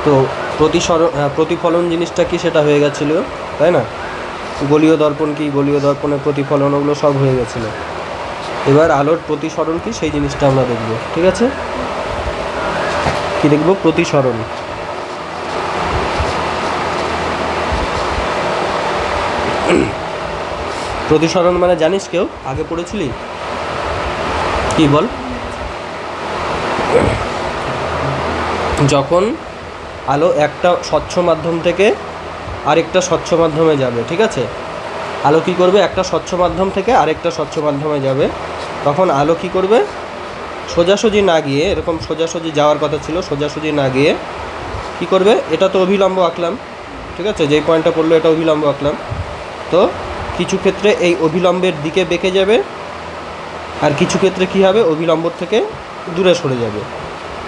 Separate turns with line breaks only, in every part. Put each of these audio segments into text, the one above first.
তো প্রতিফলন জিনিসটা কি সেটা হয়ে গেছিলো, তাই না? গোলীয় দর্পণ কি, গোলীয় দর্পণের প্রতিফলন, ওগুলো সব হয়ে গেছিলো। এবার আলোর প্রতিসরণ কি সেই জিনিসটা আমরা দেখব, ঠিক আছে? কি দেখব? প্রতিসরণ। প্রতিসরণ মানে জানিস কেউ? আগে পড়েছিলি? কি বল? যখন আলো একটা স্বচ্ছ মাধ্যম থেকে আরেকটা স্বচ্ছ মাধ্যমে যাবে, ঠিক আছে? আলো কী করবে? একটা স্বচ্ছ মাধ্যম থেকে আরেকটা স্বচ্ছ মাধ্যমে যাবে, তখন আলো কী করবে? সোজাসুজি না গিয়ে, এরকম সোজাসুজি যাওয়ার কথা ছিল, সোজাসুজি না গিয়ে কী করবে? এটা তো অভিলম্ব আঁকলাম, ঠিক আছে? যেই পয়েন্টটা পড়লো এটা অভিলম্ব আঁকলাম। তো কিছু ক্ষেত্রে এই অভিলম্বের দিকে বেঁকে যাবে, আর কিছু ক্ষেত্রে কী হবে? অভিলম্বর থেকে দূরে সরে যাবে,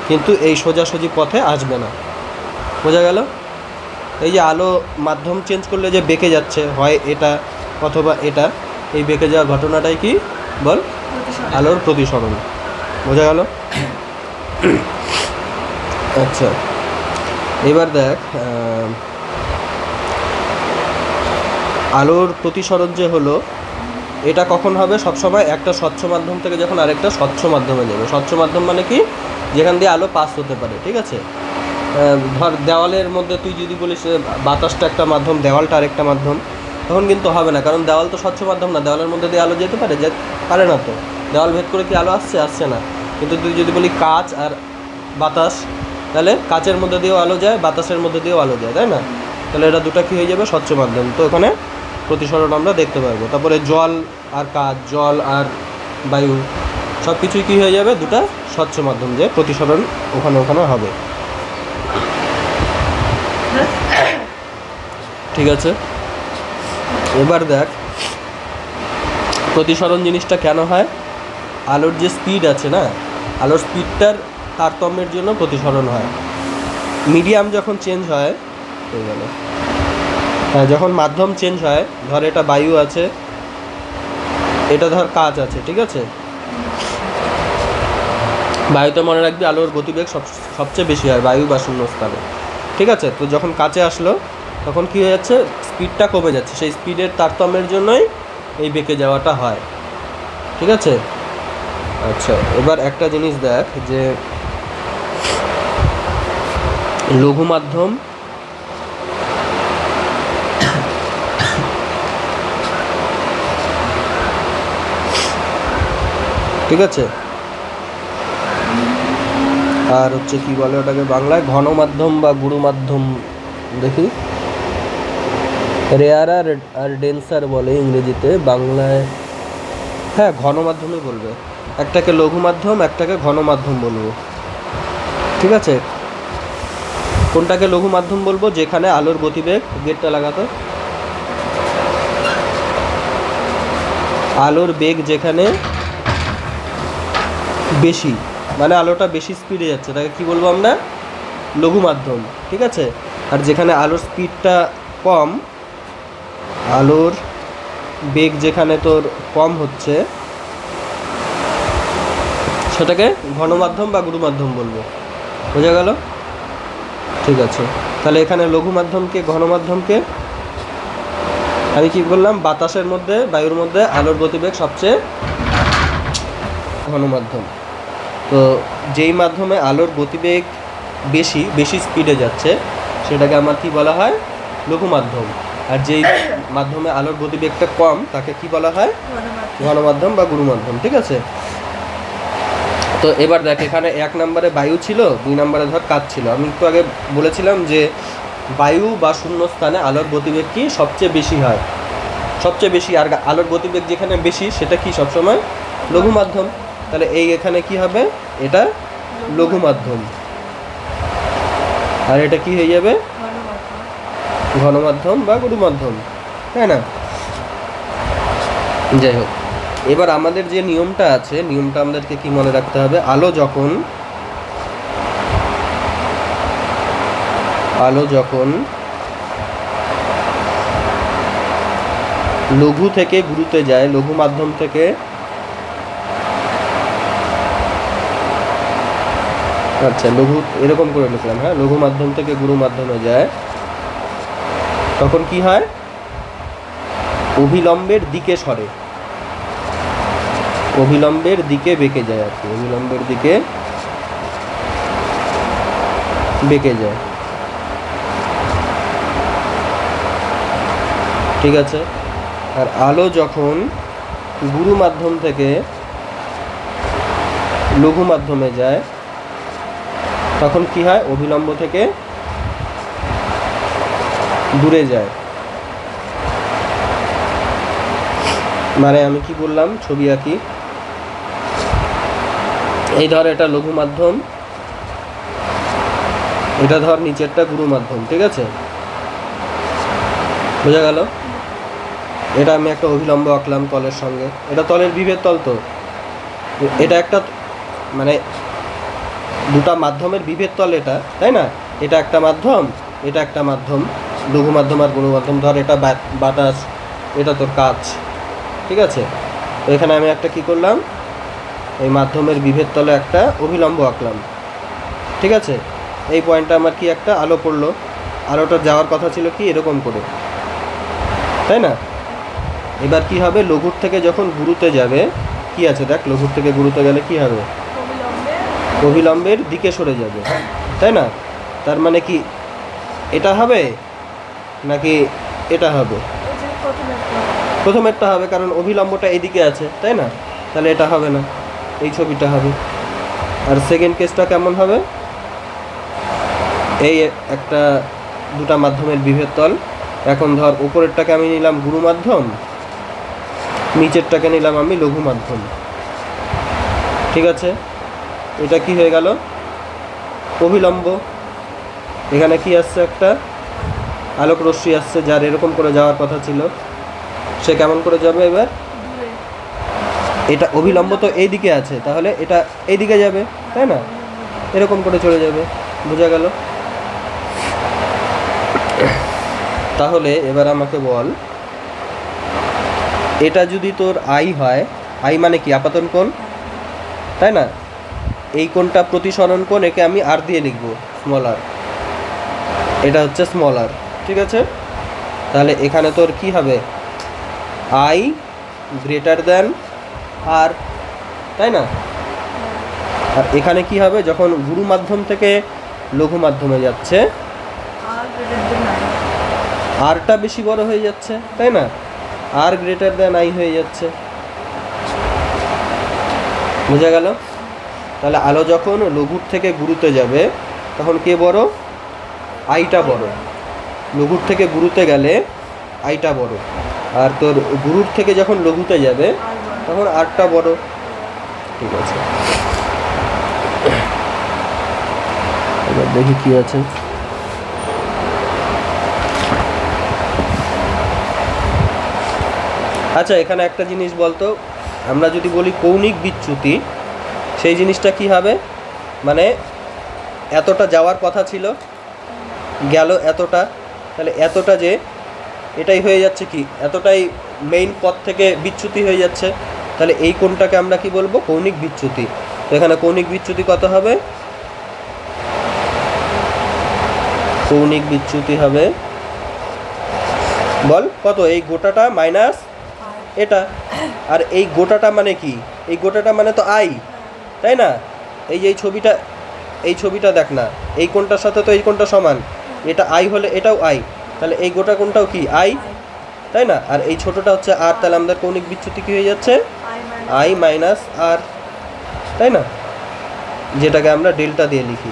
কিন্তু এই সোজাসুজি পথে আসবে না। বোঝা গেল? এই যে আলো মাধ্যম চেঞ্জ করলে যে বেঁকে যাচ্ছে, হয় এটা অথবা এটা, এই বেঁকে যাওয়ার ঘটনাটাই কি বল? আলোর প্রতিসরণ। বোঝা গেল? আচ্ছা, এবার দেখ, আলোর প্রতিসরণ যে হলো, এটা কখন হবে? সবসময় একটা স্বচ্ছ মাধ্যম থেকে যখন আরেকটা স্বচ্ছ মাধ্যমে যাবে। স্বচ্ছ মাধ্যম মানে কি? যেখান দিয়ে আলো পাস হতে পারে, ঠিক আছে? ধর দেওয়ালের মধ্যে তুই যদি বলিস বাতাসটা একটা মাধ্যম, দেওয়ালটা আরেকটা মাধ্যম, তখন কিন্তু হবে না, কারণ দেওয়াল তো স্বচ্ছ মাধ্যম না। দেওয়ালের মধ্যে দিয়ে আলো যেতে পারে? পারে না। তো দেওয়াল ভেদ করে কি আলো আসছে না। কিন্তু তুই যদি বলি কাঁচ আর বাতাস, তাহলে কাঁচের মধ্যে দিয়েও আলো যায়, বাতাসের মধ্যে দিয়েও আলো যায়, তাই না? তাহলে এটা দুটো কী হয়ে যাবে? স্বচ্ছ মাধ্যম। তো ওখানে প্রতিসরণ আমরা দেখতে পারবো। তারপরে জল আর কাঁচ, জল আর বায়ু, সব কিছুই কী হয়ে যাবে? দুটা স্বচ্ছ মাধ্যম, যে প্রতিসরণ ওখানে হবে। ঠিক আছে, এবার দেখ প্রতিসরণ জিনিসটা কেন হয়। আলোর যে স্পিড আছে না, আলোর স্পিডটার তারতম্যের জন্য প্রতিসরণ হয়। মিডিয়াম যখন চেঞ্জ হয়, হয়ে গেল, হ্যাঁ, যখন মাধ্যম চেঞ্জ হয়, ধর এটা বায়ু আছে, এটা ধর কাঁচ আছে, ঠিক আছে? বায়ুতে মনে রাখবি আলোর গতিবেগ সবচেয়ে বেশি হয় বায়ু বা শূন্যস্থানে, ঠিক আছে? তো যখন কাছে আসলো তখন কী হয়ে যাচ্ছে? স্পিডটা কমে যাচ্ছে। সেই স্পিডের তারতম্যের জন্যই এই বেঁকে যাওয়াটা হয়, ঠিক আছে? আচ্ছা, এবার একটা জিনিস দেখ, যে লঘু মাধ্যম ঠিক আছে, আর হচ্ছে কি বলে ওটাকে বাংলায়, ঘন মাধ্যম বা গুরু মাধ্যম। দেখি, রেয়ার আর ডেন্সার বলে ইংরেজিতে, বাংলায় হ্যাঁ ঘন মাধ্যমই বলবে। একটাকে লঘু মাধ্যম, একটাকে ঘন মাধ্যম বলবো, ঠিক আছে? কোনটাকে লঘু মাধ্যম বলবো? যেখানে আলোর গতিবেগ, গেটটা লাগাতো, আলোর বেগ যেখানে বেশি, মানে আলোটা বেশি স্পিডে যাচ্ছে, তাকে কি বলবো আমরা? লঘু মাধ্যম, ঠিক আছে? আর যেখানে আলোর স্পিডটা কম, আলোর বেগ যেখানে তোর কম হচ্ছে, সেটাকে ঘন মাধ্যম বা গুরু মাধ্যম বলবো। বোঝা গেল? ঠিক আছে, তাহলে এখানে লঘু মাধ্যমকে, ঘন মাধ্যমকে আমি কি বললাম? বাতাসের মধ্যে, বায়ুর মধ্যে আলোর গতিবেগ সবচেয়ে ঘন মাধ্যম। তো যেই মাধ্যমে আলোর গতিবেগ বেশি স্পিডে যাচ্ছে, সেটাকে আমার কি বলা হয়? লঘু মাধ্যম। আর যেই মাধ্যমে আলোর গতিবেগটা কম, তাকে কি বলা হয়? ঘন মাধ্যম বা গুরু মাধ্যম, ঠিক আছে? তো এবার দেখ, এখানে 1 নম্বরে বায়ু ছিল, 2 নম্বরে ধর কাঁচ ছিল। আমি একটু আগে বলেছিলাম যে বায়ু বা শূন্য স্থানে আলোর গতিবেগ কি সবচেয়ে বেশি হয়, সবচেয়ে বেশি। আর আলোর গতিবেগ যেখানে বেশি, সেটা কি সবসময় লঘু মাধ্যম। তাহলে এই এখানে কি হবে? এটা লঘু মাধ্যম, আর এটা কি হয়ে যাবে? ঘন মাধ্যম বা গুরু মাধ্যম, তাই না? যাই হোক, এবার আমাদের যে নিয়মটা আছে, নিয়মটা আমাদেরকে কি মনে রাখতে হবে? আলো যখন লঘু থেকে গুরুতে যায়, লঘু মাধ্যম থেকে আচ্ছা, লঘু এরকম করে লিখলাম, হ্যাঁ, লঘু মাধ্যম থেকে গুরু মাধ্যমে যায়, তখন কি হয়? অভিলম্বের দিকে সরে, অভিলম্বের দিকে বেঁকে যায় আর কি, অভিলম্বের দিকে বেঁকে যায়। ঠিক আছে। আর আলো যখন গুরু মাধ্যম থেকে লঘু মাধ্যমে যায়, তখন কি হয়? অভিলম্ব থেকে দূরে যায়। মানে আমি কি বললাম, ছবি আঁকি, এই ধর এটা লঘু মাধ্যম, এটা ধর নিচেরটা গুরু মাধ্যম, ঠিক আছে, বোঝা গেল? এটা আমি একটা অভিলম্ব আঁকলাম তলের সঙ্গে, এটা তলের বিভেদ তল, তো এটা একটা মানে দুটা মাধ্যমের বিভেদ তল এটা, তাই না? এটা একটা মাধ্যম, এটা একটা মাধ্যম, লঘু মাধ্যম আর গুরু মাধ্যম। ধর এটা বাতাস, এটা তোর কাচ, ঠিক আছে। তো এখানে আমি একটা কি করলাম, এই মাধ্যমের বিভেদ তলে একটা অভিলম্ব আঁকলাম, ঠিক আছে। এই পয়েন্টটা আমার কি একটা আলো পড়লো, আলোটা যাওয়ার কথা ছিল কি এরকম করে, তাই না? এবার কি হবে, লঘুর থেকে যখন গুরুতে যাবে, কি আছে দেখ, লঘুর থেকে গুরুতে গেলে কি হবে? অভিলম্বের দিকে সরে যাবে, তাই না? তার মানে কি এটা হবে নাকি এটা হবে? প্রথমেরটা হবে, কারণ অভিলম্বটা এইদিকে আছে, তাই না? তাহলে এটা হবে না, এই ছবিটা হবে। আর সেকেন্ড কেসটা কেমন হবে? এই একটা দুটা মাধ্যমের বিভেদ তল, এখন ধর উপরেরটাকে আমি নিলাম গুরু মাধ্যম, নিচেরটাকে নিলাম আমি লঘু মাধ্যম, ঠিক আছে। এটা কি হয়ে গেল? অভিলম্ব। এখানে কি আসছে, একটা আলোক রশ্মি আসছে, যার এরকম করে যাওয়ার কথা ছিল, সে কেমন করে যাবে এবার? এটা অভিলম্ব তো এইদিকে আছে, তাহলে এটা এইদিকে যাবে, তাই না? এরকম করে চলে যাবে, বোঝা গেল? তাহলে এবার আমাকে বল, এটা যদি তোর আই হয়, আই মানে কি? আপাতন কোণ, তাই না? এই কোণটা প্রতিসরণ কোণ, একে আমি আর দিয়ে লিখব, স্মল আর, এটা হচ্ছে স্মল আর, ঠিক আছে। তাহলে এখানে তোর কি হবে? আই গ্রেটার দ্যান আর, তাই না? আর এখানে কি হবে, যখন গুরু মাধ্যম থেকে লঘু মাধ্যমে যাচ্ছে, আরটা বেশি বড় হয়ে যাচ্ছে, তাই না? আর গ্রেটার দ্যান আই হয়ে যাচ্ছে, বোঝা গেল? তাহলে আলো যখন লঘুর থেকে গুরুতে যাবে, তখন কে বড়? আইটা বড়। লঘুর থেকে গুরুতে গেলে আইটা বড়, আর তোর গুরুর থেকে যখন লঘুতে যাবে তখন আরটা বড়, ঠিক আছে। এবার দেখি কি আছে। আচ্ছা, এখানে একটা জিনিস বলতো, আমরা যদি বলি কৌণিক বিচ্যুতি, সেই জিনিসটা কি হবে? মানে এতটা যাওয়ার কথা ছিল, গেল এতটা, তাহলে এতটা যে এটাই হয়ে যাচ্ছে কি, এতটাই মেইন পথ থেকে বিচ্যুতি হয়ে যাচ্ছে, তাহলে এই কোণটাকে আমরা কি বলবো? কৌণিক বিচ্যুতি। তো এখানে কৌণিক বিচ্যুতি কত হবে? কৌণিক বিচ্যুতি হবে, বল কত? এই গোটাটা মাইনাস এটা, আর এই গোটাটা মানে কি? এই গোটাটা মানে তো আই, তাই না? এই যে এই ছবিটা দেখ না, এই কোণটার সাথে তো এই কোণটা সমান, এটা আই হলে এটাও আই, তাহলে এই গোটা কোণটাও কি আই, তাই না? আর এই ছোটটা হচ্ছে আর, তাহলে আমাদের কৌণিক বিচ্যুতি কি হয়ে যাচ্ছে? আই মাইনাস আর, তাই না? যেটাকে আমরা ডেল্টা দিয়ে লিখি,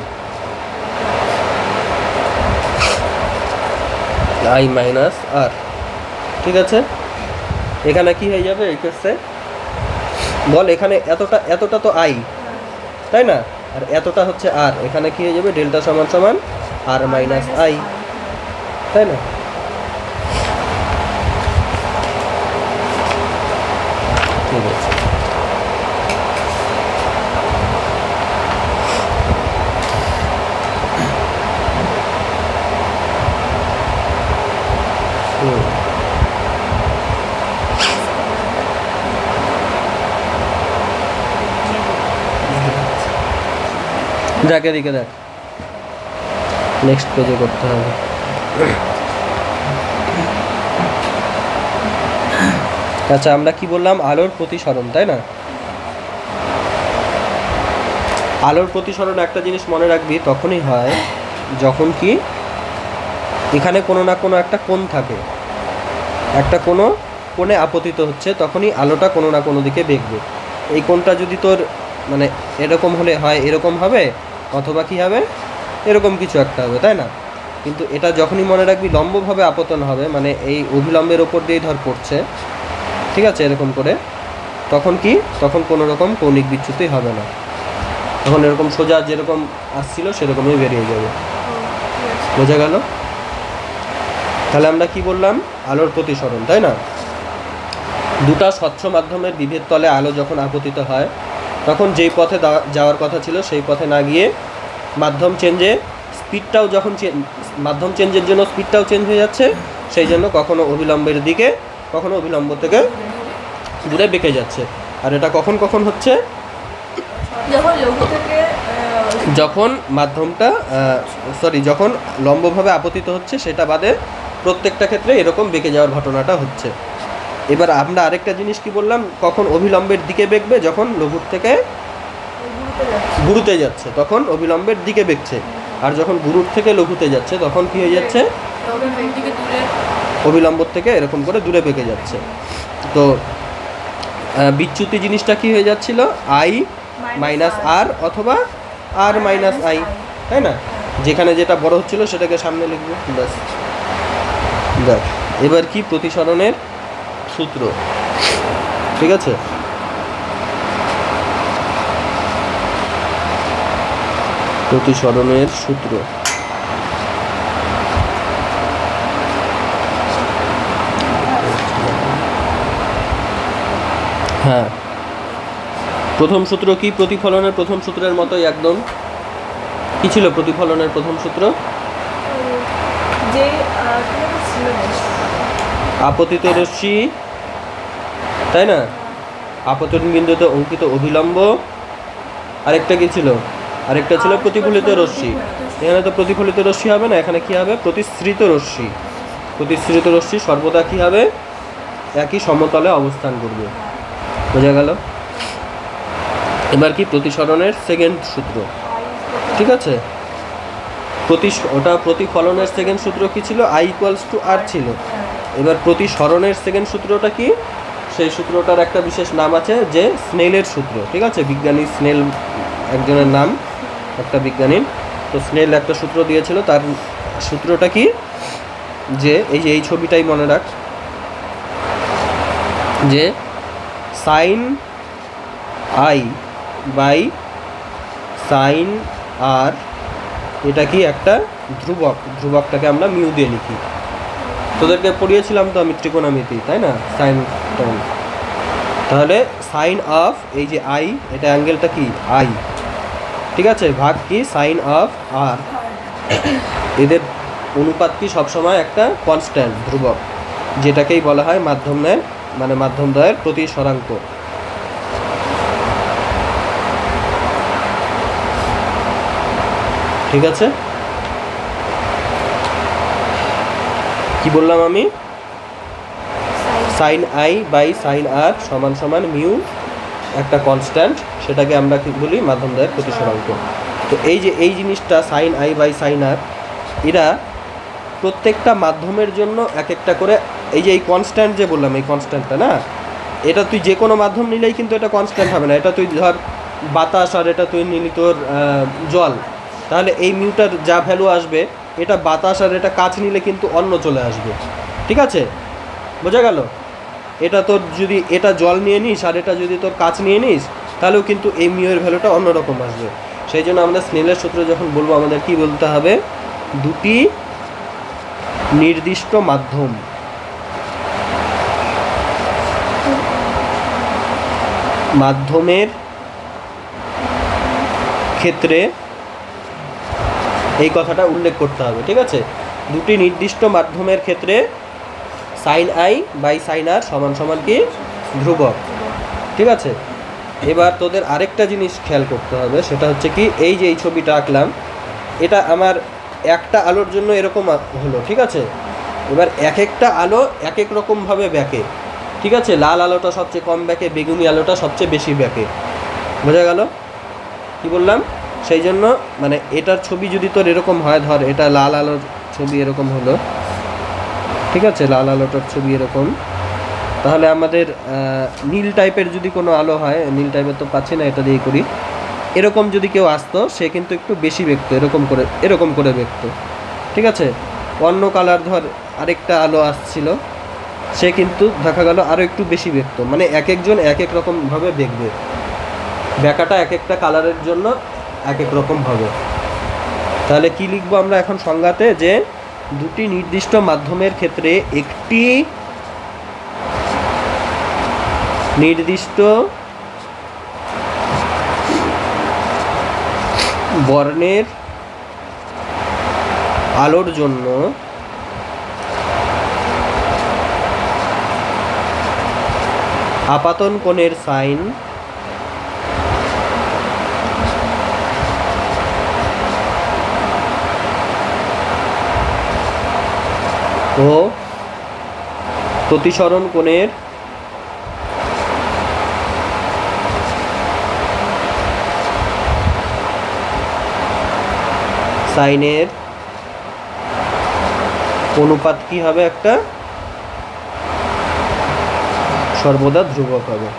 আই মাইনাস আর, ঠিক আছে। এখানে কি হয়ে যাবে এই ক্ষেত্রে? বল, এখানে এতটা তো আই, তাই না? আর এতটা হচ্ছে আর, এখানে কি হয়ে যাবে? ডেল্টা সমান সমান আর মাইনাস আই, তাই না? ঠিক আছে। দেখ এদিকে দেখ, নেক্সট পেজে করতে হবে। আচ্ছা, আমরা কি বললাম? আলোর প্রতিসরণ, তাই না? আলোর প্রতিসরণ একটা জিনিস মনে রাখবি তখনই হয় যখন কি এখানে কোনো না কোনো একটা কোণ থাকে, একটা কোনো কোণে আপতিত হচ্ছে, তখনই আলোটা কোনো না কোনো দিকে বেঁকবে। এই কোণটা যদি তোর মানে এরকম হলে হয় এরকম হবে, অথবা কী হবে এরকম কিছু একটা হবে, তাই না? কিন্তু এটা যখনই মনে রাখবি লম্বভাবে আপতন হবে, মানে এই অভিলম্বের ওপর দিয়েই ধর পড়ছে, ঠিক আছে, এরকম করে, তখন কি, তখন কোনো রকম কৌণিক বিচ্যুতি হবে না, তখন এরকম সোজা যেরকম আসছিল সেরকমই বেরিয়ে যাবে। বোঝা গেল? তাহলে আমরা কি বললাম? আলোর প্রতিসরণ, তাই না? দুটা স্বচ্ছ মাধ্যমের বিভেদ তলে আলো যখন আপতিত হয়, তখন যেই পথে যাওয়ার কথা ছিল সেই পথে না গিয়ে মাধ্যম চেঞ্জে স্পিডটাও যখন মাধ্যম চেঞ্জের জন্য স্পিডটাও চেঞ্জ হয়ে যাচ্ছে, সেই জন্য কখনো অবিলম্বের দিকে কখনো অবিলম্ব থেকে দূরে বেঁকে যাচ্ছে। আর এটা কখন কখন হচ্ছে? যখন মাধ্যমটা যখন লম্বভাবে আপতিত হচ্ছে সেটা বাদে প্রত্যেকটা ক্ষেত্রে এরকম বেঁকে যাওয়ার ঘটনাটা হচ্ছে। এবার আমরা আরেকটা জিনিস কি বললাম? কখন অভিলম্বের দিকে বেঁকবে? যখন লঘুর থেকে গুরুতে যাচ্ছে তখন অবিলম্বের দিকে বেঁকছে, আর যখন গুরুর থেকে লঘুতে যাচ্ছে তখন কি হয়ে যাচ্ছে? অবিলম্ব থেকে এরকম করে দূরে বেঁকে যাচ্ছে। তো বিচ্যুতি জিনিসটা কি হয়ে যাচ্ছিল? আই মাইনাস আর অথবা আর মাইনাস আই, তাই না? যেখানে যেটা বড় হচ্ছিল সেটাকে সামনে লিখবো, ব্যাস। দেখ এবার কি প্রতিসরণের সূত্র, ঠিক আছে? প্রতিসরণের সূত্র, হ্যাঁ, প্রথম সূত্র কি? প্রতিফলনের প্রথম সূত্রের মতোই একদম। কি ছিল প্রতিফলনের প্রথম সূত্র? আপতিত রশ্মি, তাই না? আপতন বিন্দুতে অঙ্কিত অভিলম্ব, আরেকটা কি ছিল? আরেকটা ছিল প্রতিফলিত রশ্মি। এখানে তো প্রতিফলিত রশ্মি হবে না, এখানে কি হবে? প্রতিসৃত রশ্মি। প্রতিসৃত রশ্মি সর্বদা কি হবে? একই সমতলে অবস্থান করবে। বোঝা গেল? এবার কি প্রতিসরণের সেকেন্ড সূত্র, ঠিক আছে? ওটা প্রতিফলনের সেকেন্ড সূত্র কি ছিল? আই ইকুয়ালস টু আর ছিল। এবার প্রতিসরণের সেকেন্ড সূত্রটা কি? সেই সূত্রটার একটা বিশেষ নাম আছে, যে স্নেলের সূত্র, ঠিক আছে? বিজ্ঞানী স্নেল একজনের নাম, একটা বিজ্ঞানী। তো স্নেল একটা সূত্র দিয়েছিল, তার সূত্রটা কি? যে এই ছবিটাই মনে রাখ, যে সাইন আই বাই সাইন আর, এটা কি একটা ধ্রুবক, ধ্রুবকটাকে আমরা মিউ দিয়ে লিখি। তোদেরকে পড়িয়েছিলাম তো আমি ত্রিকোণমিতি, তাই না? Sine time. তাহলে সাইন অফ এই যে আই, এটা অ্যাঙ্গেলটা কি? আই, ঠিক আছে? ভাগ কি? সাইন অফ আর। এদের অনুপাত কি? সবসময় একটা কনস্ট্যান্ট, ধ্রুবক, যেটাকেই বলা হয় মাধ্যমের মানে মাধ্যমদ্বয়ের প্রতিসরাঙ্ক। ঠিক আছে? কি বললাম আমি? সাইন আই বাই সাইন আর সমান সমান মিউ, একটা কনস্ট্যান্ট, সেটাকে আমরা কি বলি? মাধ্যমদ্বয়ের প্রতিসরাঙ্ক। তো এই যে এই জিনিসটা সাইন আই বাই সাইন আর, এরা প্রত্যেকটা মাধ্যমের জন্য এক একটা করে, এই যে এই কনস্ট্যান্ট যে বললাম, এই কনস্ট্যান্টটা না, এটা তুই যে কোনো মাধ্যম নিলেই কিন্তু এটা কনস্ট্যান্ট হবে না। এটা তুই ধর বাতাস, আর এটা তুই নিলি তোর জল, তাহলে এই মিউটার যা ভ্যালু আসবে, এটা বাতাস আর এটা কাঁচ নিলে কিন্তু অন্য চলে আসবে, ঠিক আছে? বোঝা গেল? এটা তোর যদি এটা জল নিয়ে নিস আর এটা যদি তোর কাঁচ নিয়ে নিস, তাহলেও কিন্তু এই মিউয়ের ভ্যালুটা অন্যরকম আসবে। সেই জন্য আমরা স্নেলের সূত্র যখন বলবো, আমাদের কি বলতে হবে? দুটি নির্দিষ্ট মাধ্যম, মাধ্যমের ক্ষেত্রে এই কথাটা উল্লেখ করতে হবে, ঠিক আছে? দুটি নির্দিষ্ট মাধ্যমের ক্ষেত্রে সাইন আই বাই সাইন আর সমান সমান কি? ধ্রুবক, ঠিক আছে? এবার তোদের আরেকটা জিনিস খেয়াল করতে হবে, সেটা হচ্ছে কি, এই যে এই ছবিটা আঁকলাম, এটা আমার একটা আলোর জন্য এরকম হলো, ঠিক আছে। এবার এক একটা আলো এক এক রকমভাবে ব্যাকে, ঠিক আছে। লাল আলোটা সবচেয়ে কম ব্যাকে, বেগুনি আলোটা সবচেয়ে বেশি ব্যাকে। বোঝা গেল কি বললাম? সেই জন্য মানে এটার ছবি যদি তোর এরকম হয়, ধর এটা লাল আলোর ছবি এরকম হলো, ঠিক আছে, লাল আলোটার ছবি এরকম, তাহলে আমাদের নীল টাইপের যদি কোনো আলো হয়, নীল টাইপের তো পাচ্ছি না, এটা দিয়ে করি, এরকম যদি কেউ আসতো সে কিন্তু একটু বেশি ব্যক্ত, এরকম করে ব্যক্ত, ঠিক আছে। অন্য কালার ধর আরেকটা আলো আসছিল, সে কিন্তু দেখা গেল আরও একটু বেশি ব্যক্ত, মানে এক একজন এক এক রকমভাবে দেখবে, ব্যাকাটা এক একটা কালারের জন্য এক এক রকম হবে। তাহলে কি লিখবো আমরা এখন সংজ্ঞাতে, যে দুটি নির্দিষ্ট মাধ্যমের ক্ষেত্রে একটি নির্দিষ্ট বর্ণের আলোর জন্য আপাতন কোণের সাইন ও প্রতিসরণ কোণের সাইনের অনুপাত কি হবে, একটা সর্বদা ধ্রুবক হবে।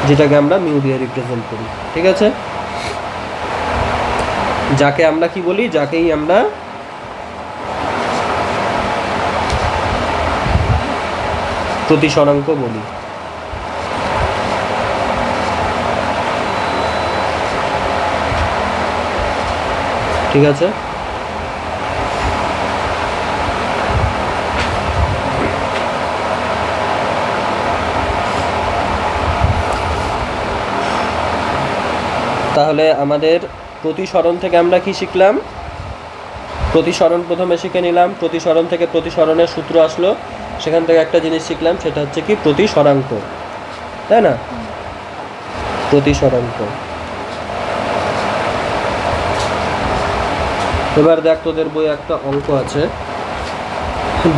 যেটাকে আমরা মিউ দিয়ে রিপ্রেজেন্ট করি, ঠিক আছে। যাকে আমরা কি বলি, যাকেই আমরা প্রতিসরাঙ্ক বলি। ঠিক আছে। তাহলে আমাদের প্রতিসরণ থেকে আমরা কি শিখলাম? প্রতিসরণ প্রথমে শিখে নিলাম, প্রতিসরণ থেকে প্রতিসরণের সূত্র আসলো, সেখান থেকে একটা জিনিস শিখলাম, সেটা হচ্ছে কি প্রতিসরাঙ্ক, তাই না? প্রতিসরাঙ্ক। এবার দেখ, তোদের বই একটা অঙ্ক আছে,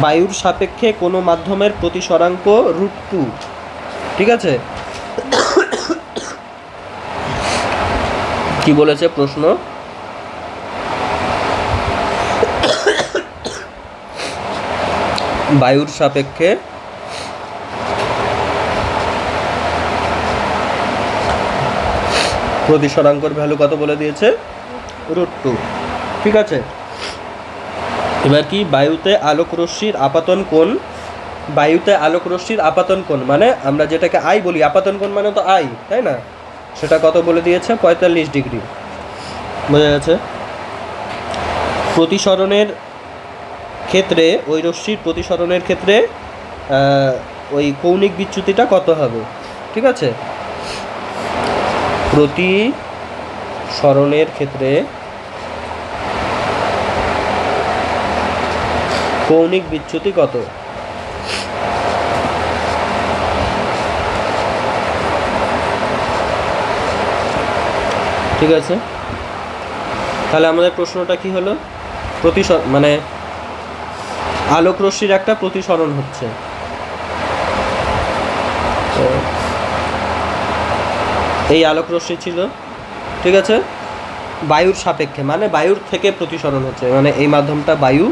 বায়ুর সাপেক্ষে কোনো মাধ্যমের প্রতিসরাঙ্ক √2, ঠিক আছে। কি বলেছে প্রশ্ন? বায়ুর সাপেক্ষে প্রতিসরাঙ্কর ভ্যালু কত বলে দিয়েছে? √2, ঠিক আছে। এবার কি, বায়ুতে আলোক রশ্মির আপাতন কোণ, বায়ুতে আলোক রশ্মির আপাতন কোণ মানে আমরা যেটাকে আই বলি, আপাতন কোণ মানে তো আই, তাই না? সেটা কত বলে দিয়েছে? 45 ডিগ্রি। বোঝা গেছে? প্রতিসরণের ক্ষেত্রে, ওই রশ্মির প্রতিসরণের ক্ষেত্রে ওই কৌণিক বিচ্যুতিটা কত হবে, ঠিক আছে। প্রতিসরণের ক্ষেত্রে কৌণিক বিচ্যুতি কত? ঠিক আছে। তাহলে আমাদের প্রশ্নটা কি হলো? মানে আলোক রশ্মির একটা প্রতিসরণ হচ্ছে, এই আলোক রশ্মি ছিল, ঠিক আছে, বায়ুর সাপেক্ষে, মানে বায়ুর থেকে প্রতিসরণ হচ্ছে, মানে এই মাধ্যমটা বায়ু,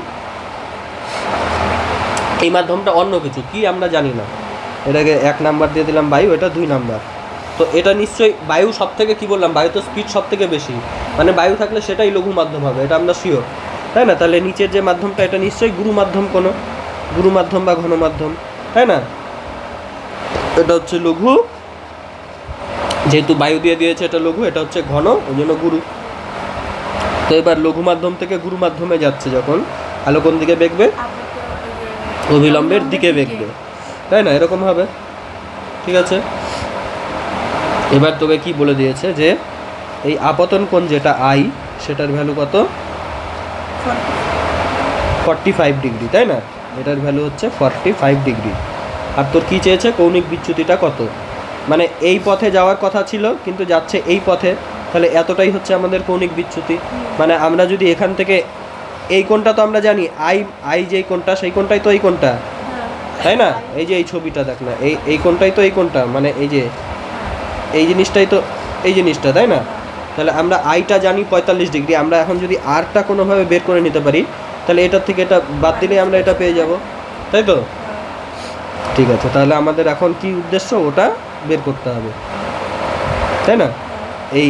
এই মাধ্যমটা অন্য কিছু কি আমরা জানি না, এটাকে 1 নাম্বার দিয়ে দিলাম বায়ু, এটা 2 নাম্বার। তো এটা নিশ্চয়ই বায়ু সব থেকে, কি বললাম, বায়ু তো স্পিড সব থেকে বেশি, মানে বায়ু থাকলে সেটাই লঘু মাধ্যম হবে, এটা আমরা শিওর, তাই না? তাহলে নিচের যে মাধ্যমটা, এটা নিশ্চয়ই গুরু মাধ্যম, কোনো গুরু মাধ্যম বা ঘন মাধ্যম, তাই না? এটা হচ্ছে লঘু, যেহেতু বায়ু দিয়ে দিয়েছে, এটা লঘু, এটা হচ্ছে ঘন, ওই জন্য গুরু। তো এবার লঘু মাধ্যম থেকে গুরু মাধ্যমে যাচ্ছে যখন, আলো কোন দিকে বেঁকবে? অভিলম্বের দিকে বেঁকবে, তাই না? এরকম হবে, ঠিক আছে। এবার তোকে কি বলে দিয়েছে, যে এই আপতন কোণ যেটা আই, সেটার ভ্যালু কত? 45 ডিগ্রি, তাই না? এটার ভ্যালু হচ্ছে 45 ডিগ্রি। আর তোর কী চেয়েছে, কৌণিক বিচ্যুতিটা কত, মানে এই পথে যাওয়ার কথা ছিল কিন্তু যাচ্ছে এই পথে, তাহলে এতটাই হচ্ছে আমাদের কৌণিক বিচ্যুতি। মানে আমরা যদি এখান থেকে এই কোণটা তো আমরা জানি, আই আই যেই কোণটা সেই কোণটাই তো এই কোণটা, তাই না? এই যে এই ছবিটা দেখ না, এই কোণটাই তো এই কোণটা, মানে এই যে এই জিনিসটাই তো এই জিনিসটা, তাই না? তাহলে আমরা আইটা জানি 45 ডিগ্রি, আমরা এখন যদি আরটা কোনোভাবে বের করে নিতে পারি তাহলে এটার থেকে এটা বাদ দিলেই আমরা এটা পেয়ে যাব, তাই তো? ঠিক আছে, তাহলে আমাদের এখন কি উদ্দেশ্য, ওটা বের করতে হবে, তাই না? এই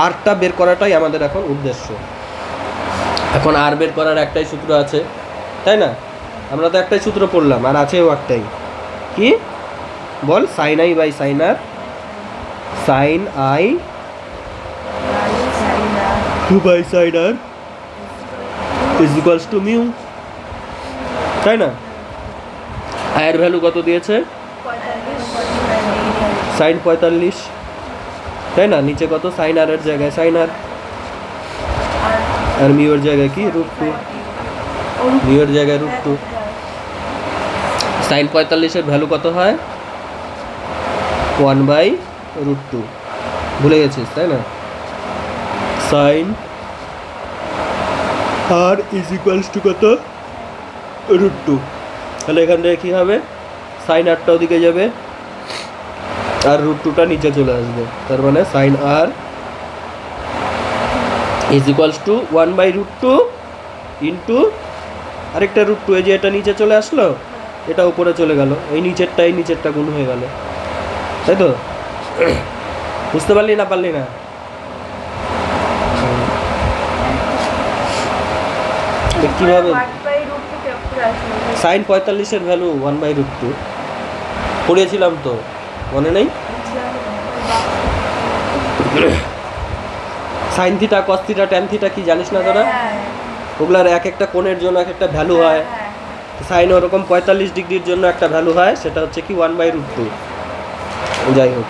আরটা বের করাটাই আমাদের এখন উদ্দেশ্য। এখন আর বের করার একটাই সূত্র আছে, তাই না? আমরা তো একটাই সূত্র পড়লাম, আর আছেও একটাই, কি বল? Sine i by sine r, sine i by sine r is equals to mu, তাই না? আয়ের ভ্যালু কত দিয়েছে? সাইন 45, তাই না? নিচে কত? সাইন আর এর জায়গায় সাইন আর, আর মিউর জায়গায় কি? √2, মিউর জায়গায় √2। সাইন 45-এর ভ্যালু কত হয়? 1/√2। ভুলে গেছিস, তাই না? Sine r is equals to কত? √2। তাহলে এখান থেকে কী হবে? সাইন আরটা ওদিকে যাবে আর √2টা নিচে চলে আসবে, তার মানে sine r is equals to 1/√2 into আরেকটা √2, এই যে এটা নিচে চলে আসলো, এটা উপরে চলে গেল, এই নিচেরটা গুণ হয়ে গেল, তাই তো? বুঝতে পারলি না পারলি না? কীভাবে? সাইন 45-এর ভ্যালু 1/√2 পড়িয়েছিলাম তো, মনে নেই? Sine theta, cos theta, tan theta কি জানিস না তোরা? ওগুলার এক একটা কোণের জন্য এক একটা ভ্যালু হয়। সাইন ওরকম 45 ডিগ্রির জন্য একটা ভ্যালু হয়, সেটা হচ্ছে কি 1/√2। যাই হোক,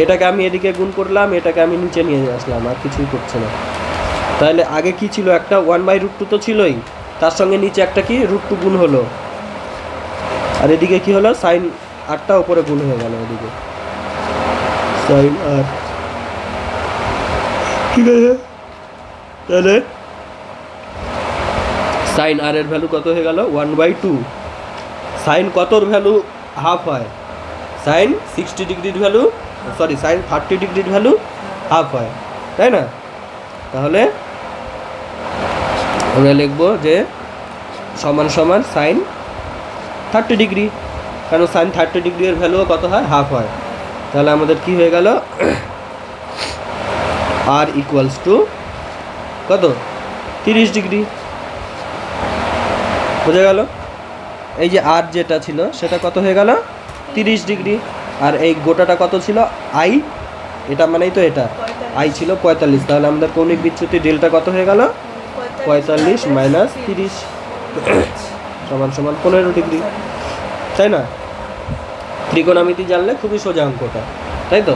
এটাকে আমি এদিকে গুণ করলাম, এটাকে আমি নিচে নিয়ে আসলাম, আর কিছুই করছে না। তাহলে আগে কি ছিল? একটা 1/√2 তো ছিলই, তার সঙ্গে নিচে একটা কি √2 গুণ হলো, আর এদিকে কি হলো? সাইন আরটা উপরে গুণ হয়ে গেল, এদিকে সাইন আর, ঠিক আছে? তাহলে সাইন আর এর ভ্যালু কত হয়ে গেল? 1/2। সাইন কতর ভ্যালু হাফ হয়? সাইন 60 ডিগ্রির ভ্যালু, সরি সাইন 30 ডিগ্রির ভ্যালু হাফ হয়, তাই না? তাহলে আমরা লিখবো যে সমান সমান সাইন 30 ডিগ্রি, কারণ সাইন 30 ডিগ্রির ভ্যালুও কত হয়? হাফ হয়। তাহলে আমাদের কি হয়ে গেল? আর ইকুয়ালস টু কত? 30 ডিগ্রি। বোঝা গেল? এই যে আর যেটা ছিল সেটা কত হয়ে গেল? 30 ডিগ্রি। আর এই গোটাটা কত ছিল? আই, এটা মানেই তো এটা আই ছিল 45। তাহলে আমাদের কৌণিক বিচ্যুতি ডেল্টা কত হয়ে গেল? 45 মাইনাস 30 সমান সমান 15 ডিগ্রি, তাই না? ত্রিকোণমিতি জানলে খুবই সোজা অঙ্কটা, তাই তো?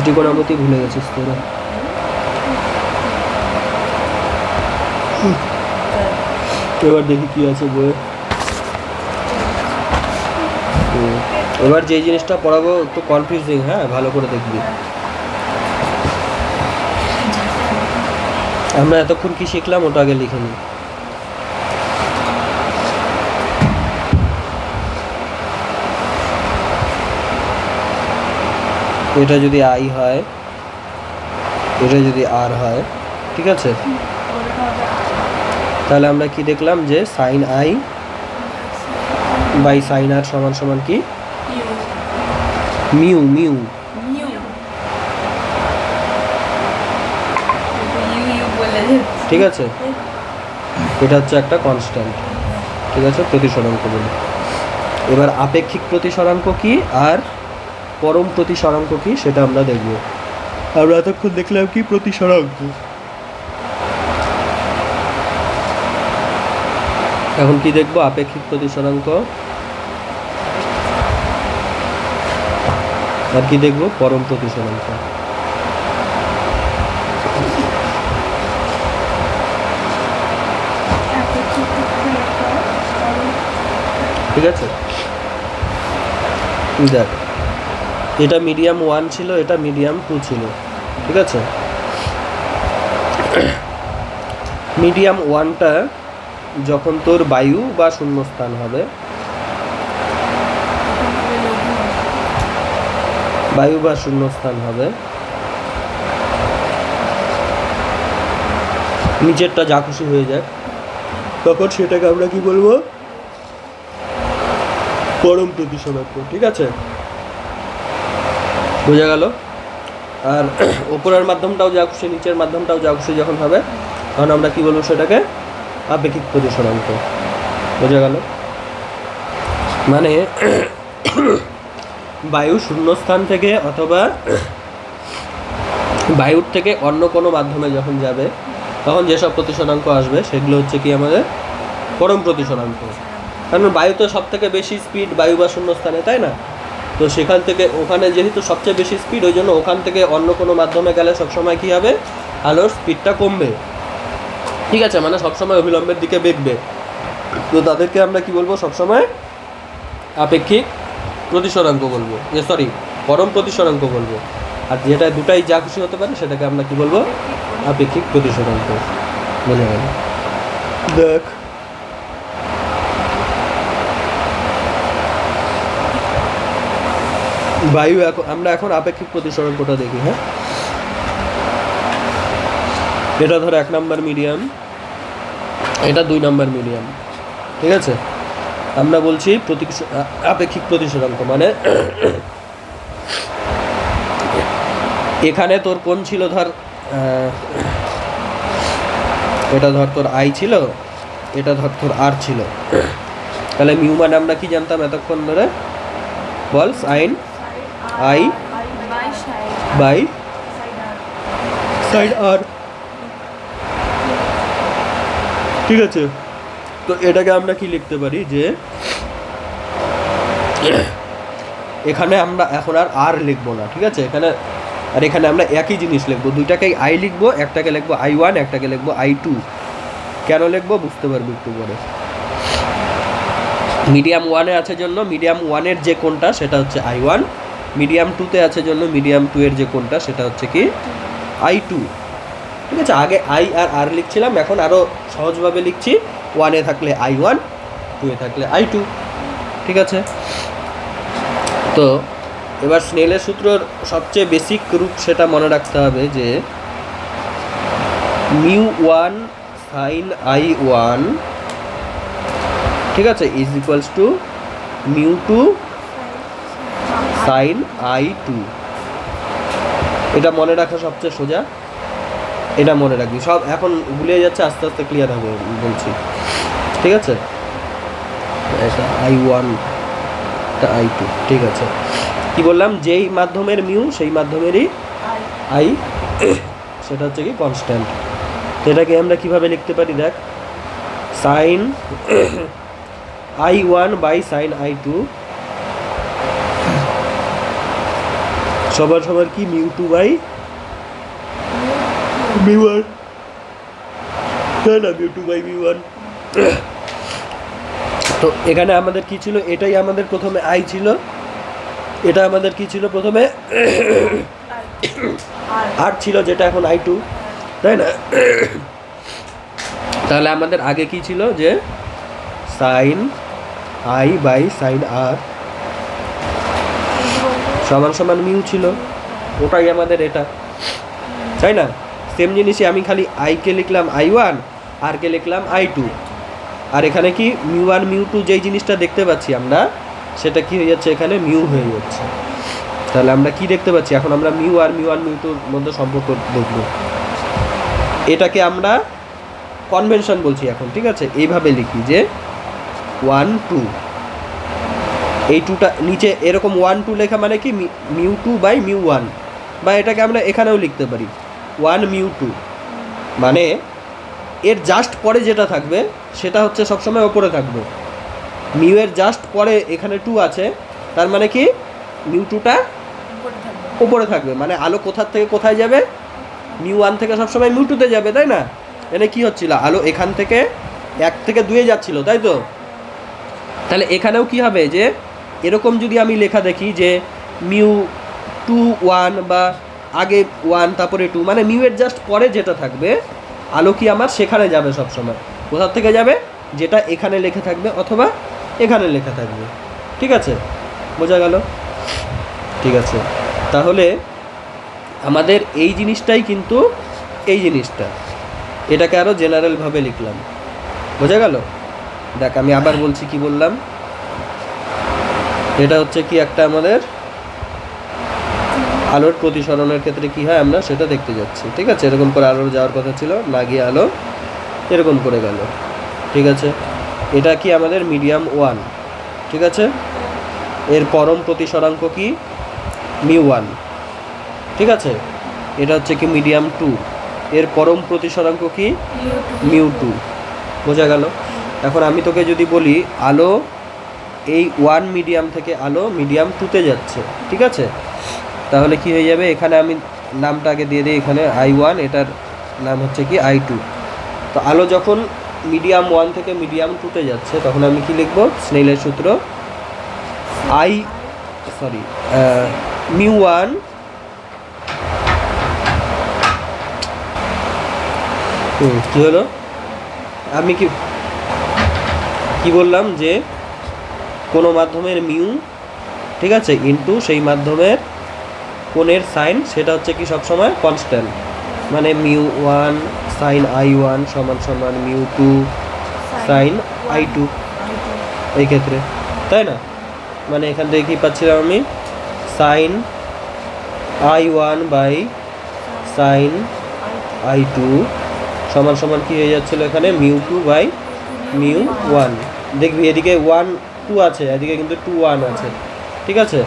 ত্রিকোণমিতি ভুলে গেছিস তোরা। এবার দেখি কি আছে বইয়ে। এবার যে জিনিসটা পড়াবো একটু কনফিউজিং, হ্যাঁ, ভালো করে দেখবি। আমরা এতক্ষণ কি শিখলাম ওটা আগে লিখে নিই। এটা যদি আই হয়, এটা যদি আর হয়, ঠিক আছে? তাহলে আমরা কি দেখলাম যে সাইন আই বাই সাইন আর সমান সমান কি? মিউ। মিউ ঠিক আছে, এটা হচ্ছে একটা কনস্ট্যান্ট, ঠিক আছে, প্রতিসরাঙ্ক বলি। এবার আপেক্ষিক প্রতিসরাঙ্ক কি আর পরম প্রতিসরাঙ্ক কি সেটা আমরা দেখব। আমরা এতক্ষণ দেখলাম কি? প্রতিসরাঙ্ক। এখন কি দেখব? আপেক্ষিক প্রতিসরাঙ্ক। আর কি দেখব? পরম প্রতিসরাঙ্ক। ঠিক আছে, দেখ এটা মিডিয়াম 1 ছিল, এটা মিডিয়াম 2 ছিল, ঠিক আছে। মিডিয়াম 1টা যখন তোর বায়ু বা শূন্যস্থান হবে, বায়ু বা শূন্যস্থান হবে, নিচেরটা যা খুশি হয়ে যায়, তখন সেটাকে আমরা কি বলবো, পরম প্রতিসরাঙ্ক, ঠিক আছে, বোঝা গেল। আর ওপরের মাধ্যমটাও যা খুশি, নিচের মাধ্যমটাও যা খুশি যখন হবে, তখন আমরা কি বলবো, সেটাকে আপেক্ষিক প্রতিসরাঙ্ক, বোঝা গেল। মানে বায়ু শূন্যস্থান থেকে অথবা বায়ুর থেকে অন্য কোনো মাধ্যমে যখন যাবে, তখন যেসব প্রতিসরাঙ্ক আসবে সেগুলো হচ্ছে কি আমাদের পরম প্রতিসরাঙ্ক। কারণ বায়ুতে সব থেকে বেশি স্পিড বায়ু বা শূন্যস্থানে, তাই না? তো সেখান থেকে ওখানে যেহেতু সবচেয়ে বেশি স্পিড, ওই জন্য ওখান থেকে অন্য কোনো মাধ্যমে গেলে সবসময় কী হবে, আলোর স্পিডটা কমবে, ঠিক আছে, মানে সবসময় অবিলম্বের দিকে বেগবে। তো তাদেরকে আমরা কি বলবো, সবসময় আপেক্ষিক প্রতিসরাঙ্ক বলবো, সরি পরম প্রতিসরাঙ্ক বলবো। আর যেটা দুটাই যা খুশি হতে পারে সেটাকে আমরা কি বলবো, আপেক্ষিক প্রতিসরাঙ্ক। বোঝা গেল? দেখ বায়ু, আমরা এখন আপেক্ষিক প্রতিসরাঙ্কটা দেখি। হ্যাঁ, এটা ধরো 1 নাম্বার মিডিয়াম, এটা 2 নাম্বার মিডিয়াম, ঠিক আছে। আমরা বলছি আপেক্ষিক প্রতিসরাঙ্ক মানে এখানে তোর কোন ছিল, ধর এটা ধর তোর আই ছিল, এটা ধর তোর আর ছিল, তাহলে মিউ মানে আমরা কি জানতাম এতক্ষণ ধরে, বল, সাইন আই বাই সাইন আর, ঠিক আছে। তো এটাকে আমরা কি লিখতে পারি, যে এখানে আমরা এখন আর লিখবো না, ঠিক আছে, এখানে আর এখানে আমরা একই জিনিস লিখবো, দুইটাকেই আই লিখবো, একটাকে লিখবো I1, একটাকে লিখবো I2। কেন লিখবো বুঝতে পারবি একটু পরে। মিডিয়াম 1-এ আছে জন্য মিডিয়াম 1-এর যে কোনটা সেটা হচ্ছে I1, মিডিয়াম 2-তে আছে জন্য মিডিয়াম 2-এর যে কোনটা সেটা হচ্ছে কি I2, ঠিক আছে। আগে আই আর লিখছিলাম, এখন আরও সহজভাবে লিখছি, 1-এ থাকলে I1, 2-এ থাকলে I2, ঠিক আছে। তো এবার স্নেলের সূত্রর সবচেয়ে বেসিক রূপ সেটা মনে রাখতে হবে, যে μ1 sin I1, ঠিক আছে, is equals two μ2 sin I2। এটা মনে রাখা সবচেয়ে সোজা, এটা মনে রাখবি। সব এখন ভুলে যাচ্ছে, আস্তে আস্তে ক্লিয়ার হবে বলছি, ঠিক আছে। এটা I1, এটা I2, ঠিক আছে। কি বললাম, যেই মাধ্যমের মিউ সেই মাধ্যমেরই আই, সেটা হচ্ছে কি কনস্ট্যান্ট। তো এটাকে আমরা কিভাবে লিখতে পারি, দেখ, sign I1 by sine I2 সবার কি μ2 বাই μ1, তাই না, μ2 বাই μ1। তো এখানে আমাদের কি ছিল, এটাই আমাদের প্রথমে আই ছিল, এটা আমাদের কি ছিল প্রথমে আর ছিল, যেটা এখন I2, তাই না। তাহলে আমাদের আগে কি ছিল, যে সাইন আই বাই সাইন আর সমান সমান মিউ ছিল, ওটাই আমাদের এটা, তাই না। সেম জিনিসই আমি খালি আইকে লিখলাম I1, আরকে লিখলাম I2, আর এখানে কি μ1 μ2 যেই জিনিসটা দেখতে পাচ্ছি আমরা, সেটা কি হয়ে যাচ্ছে, এখানে মিউ হয়ে যাচ্ছে। তাহলে আমরা কি দেখতে পাচ্ছি, এখন আমরা মিউ আর μ1 μ2-র মধ্যে সম্পর্ক দেখব। এটাকে আমরা কনভেনশন বলছি এখন, ঠিক আছে। এইভাবে লিখি যে 1 2, এই 2টা নিচে এরকম 1 2 লেখা মানে কি μ2 বাই μ1, বা এটাকে আমরা এখানেও লিখতে পারি 1 μ2, মানে এর জাস্ট পরে যেটা থাকবে সেটা হচ্ছে সবসময় ওপরে থাকবে। মিউ এর জাস্ট পরে এখানে 2 আছে, তার মানে কি μ2টা উপরে থাকবে, মানে আলো কোথার থেকে কোথায় যাবে, μ1 থেকে সবসময় μ2-তে যাবে, তাই না। এখানে কি হচ্ছিল, আলো এখান থেকে 1 থেকে 2-এ যাচ্ছিল, তাই তো। তাহলে এখানেও কি হবে যে এরকম যদি আমি লেখা দেখি যে মিউ 2 1 বা আগে 1 তারপরে 2, মানে মিউয়ের জাস্ট পরে যেটা থাকবে আলো কি আমার সেখানে যাবে সবসময়। কোথার থেকে যাবে? যেটা এখানে লেখা থাকবে অথবা এখানে লেখা থাকবে। ঠিক আছে, বোঝা গেল? ঠিক আছে, তাহলে আমাদের এই জিনিসটাই কিন্তু এই জিনিসটা, এটাকে আরও জেনারেলভাবে লিখলাম। বোঝা গেল? দেখ আমি আবার বলছি, কি বললাম, এটা হচ্ছে কি একটা আমাদের আলোর প্রতিসরণের ক্ষেত্রে কি হয় আমরা সেটা দেখতে যাচ্ছি। ঠিক আছে, এরকম করে আলোর যাওয়ার কথা ছিল, না গিয়ে আলো এরকম করে গেল। ঠিক আছে, এটা কি আমাদের মিডিয়াম 1। ঠিক আছে, এর পরম প্রতিসরাঙ্ক কি? মিউ 1। ঠিক আছে, এটা হচ্ছে কি মিডিয়াম 2, এর পরম প্রতিসরাঙ্ক কি? মিউ 2। বোঝা গেল? এখন আমি তোকে যদি বলি আলো এই 1 মিডিয়াম থেকে আলো মিডিয়াম 2তে যাচ্ছে, ঠিক আছে, তাহলে কি হয়ে যাবে? এখানে আমি নামটা আগে দিয়ে দিই, এখানে I1, এটার নাম হচ্ছে কি I2। তো আলো যখন মিডিয়াম 1 থেকে মিডিয়াম 2তে যাচ্ছে তখন আমি কি লিখব? স্নেলের সূত্র মিউ 1 কি হলো? আমি কি বললাম যে কোনো মাধ্যমের মিউ, ঠিক আছে, ইনটু সেই মাধ্যমের কোণের সাইন, সেটা হচ্ছে কি সবসময় কনস্ট্যান্ট। মানে মিউ 1 সাইন I1 সমান সমান মিউ 2 সাইন I2 এই ক্ষেত্রে, তাই না? মানে এখান থেকে কী পাচ্ছিলাম আমি? Sign I1 by sine I2 সমান সমান কী হয়ে যাচ্ছিলো এখানে? Mu 2 by mu 1। দেখবি এদিকে 1 2 আছে, এদিকে কিন্তু 2 1 আছে। ঠিক আছে,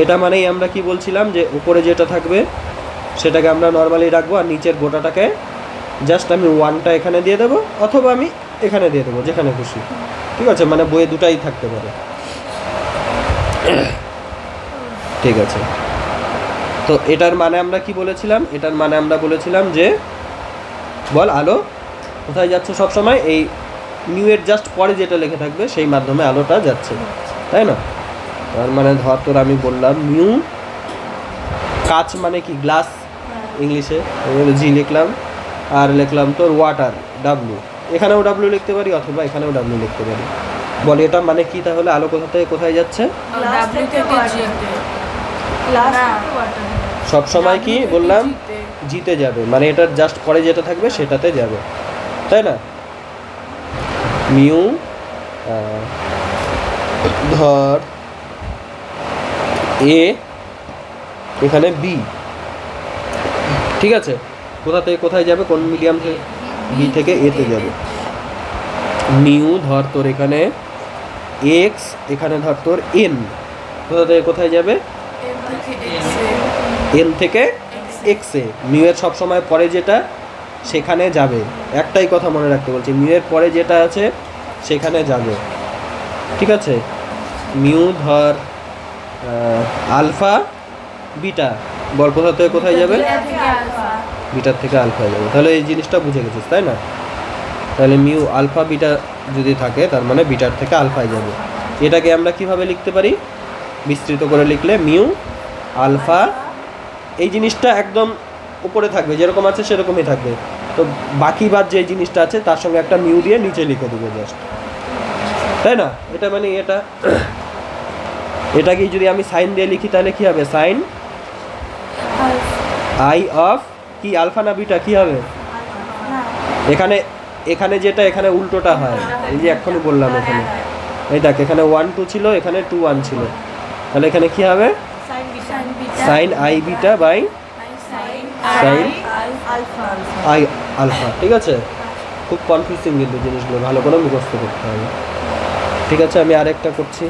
এটা মানেই আমরা কি বলছিলাম যে উপরে যেটা থাকবে সেটাকে আমরা নর্মালি রাখবো, আর নিচের গোটাটাকে জাস্ট আমি 1টা এখানে দিয়ে দেবো অথবা আমি এখানে দিয়ে দেবো, যেখানে খুশি। ঠিক আছে, মানে বইয়ে দুটাই থাকতে পারে। ঠিক আছে, তো এটার মানে আমরা কি বলেছিলাম? এটার মানে আমরা বলেছিলাম যে বল আলো কোথায় যাচ্ছে সব সময়? এই মিউয়ের জাস্ট পরে যেটা লেখা থাকবে সেই মাধ্যমে আলোটা যাচ্ছে, তাই না? তার মানে ধর তোর আমি বললাম মিউ, কাচ মানে কি? গ্লাস ইংলিশে, জি লিখলাম, আর লিখলাম তোর ওয়াটার ডাব্লু, এখানেও ডাব্লু লিখতে পারি অথবা এখানেও ডাব্লু লিখতে পারি। বল এটা মানে কি তাহলে? আলো কোথা থেকে কোথায় যাচ্ছে? সব সময় কি বললাম? জিতে যাবে, মানে এটার জাস্ট পরে যেটা থাকবে সেটাতে যাবে, তাই না? মিউ ধর এ, এখানে বি, ঠিক আছে, কোথা থেকে কোথায় যাবে? কোন মিডিয়াম থেকে? বি থেকে এতে যাবে। মিউ ধর তোর এখানে এক্স, এখানে ধর তোর এন, কোথা থেকে কোথায় যাবে? এন থেকে এক্সে। মিউয়ের সবসময় পরে যেটা সেখানে যাবে, একটাই কথা মনে রাখতে বলছি, মিউয়ের পরে যেটা আছে সেখানে যাবে। ঠিক আছে, মিউ ধর আলফা বিটা, বল কোথা থেকে কোথায় যাবে? বিটার থেকে আলফা যাবে। তাহলে এই জিনিসটা বুঝে গেছিস, তাই না? তাহলে মিউ আলফা বিটা যদি থাকে তার মানে বিটার থেকে আলফায় যাবে। এটাকে আমরা কিভাবে লিখতে পারি? বিস্তৃত করে লিখলে মিউ আলফা, এই জিনিসটা একদম উপরে থাকবে, যেরকম আছে সেরকমই থাকবে। তো বাকি বাদ যে জিনিসটা আছে তার সঙ্গে একটা মিউ দিয়ে নিচে লিখে দেবো জাস্ট, তাই না? এটা মানে এটাকে যদি আমি সাইন দিয়ে লিখি তাহলে কি হবে? সাইন আই অফ কি আলফা না বিটা, কি হবে? এখানে যেটা এখানে উল্টোটা হয়, এই যে এখনই বললাম, এখানে এই দেখ, এখানে 1 2 ছিল, এখানে 2 1 ছিল, তাহলে এখানে কি হবে? Sine i beta by sine i alpha. ঠিক আছে, খুব কনফিউজিং কিন্তু জিনিসগুলো, ভালো করে মুখস্থ করতে হবে। ঠিক আছে, আমি আরেকটা করছি।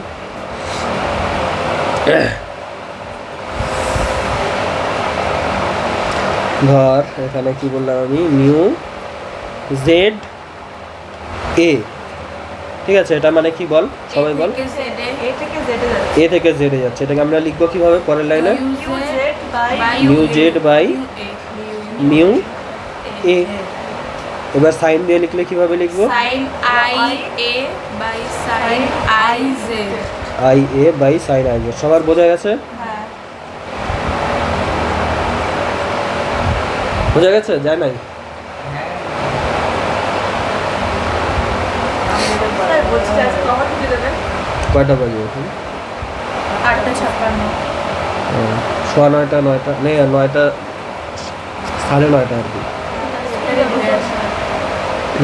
ধর এখানে কি বললাম আমি? মিউ জেড এ, ঠিক আছে, এটা মানে কি বল সবাই বল? এ থেকে জেডে যাচ্ছে, এটাকে আমরা লিখবো কিভাবে পরের লাইনে? Mu z by mu a. এবার সাইন দিয়ে লিখলে কিভাবে লিখবো?
Sine i a by sine i z.
I a by sine i z. সবার বোঝা গেছে?
হ্যাঁ।
বোঝা গেছে? যায় নাই? কয়টা বাজে এখন?
8:56।
9:15 9টা নেই, 9টা 9:30 আর কি।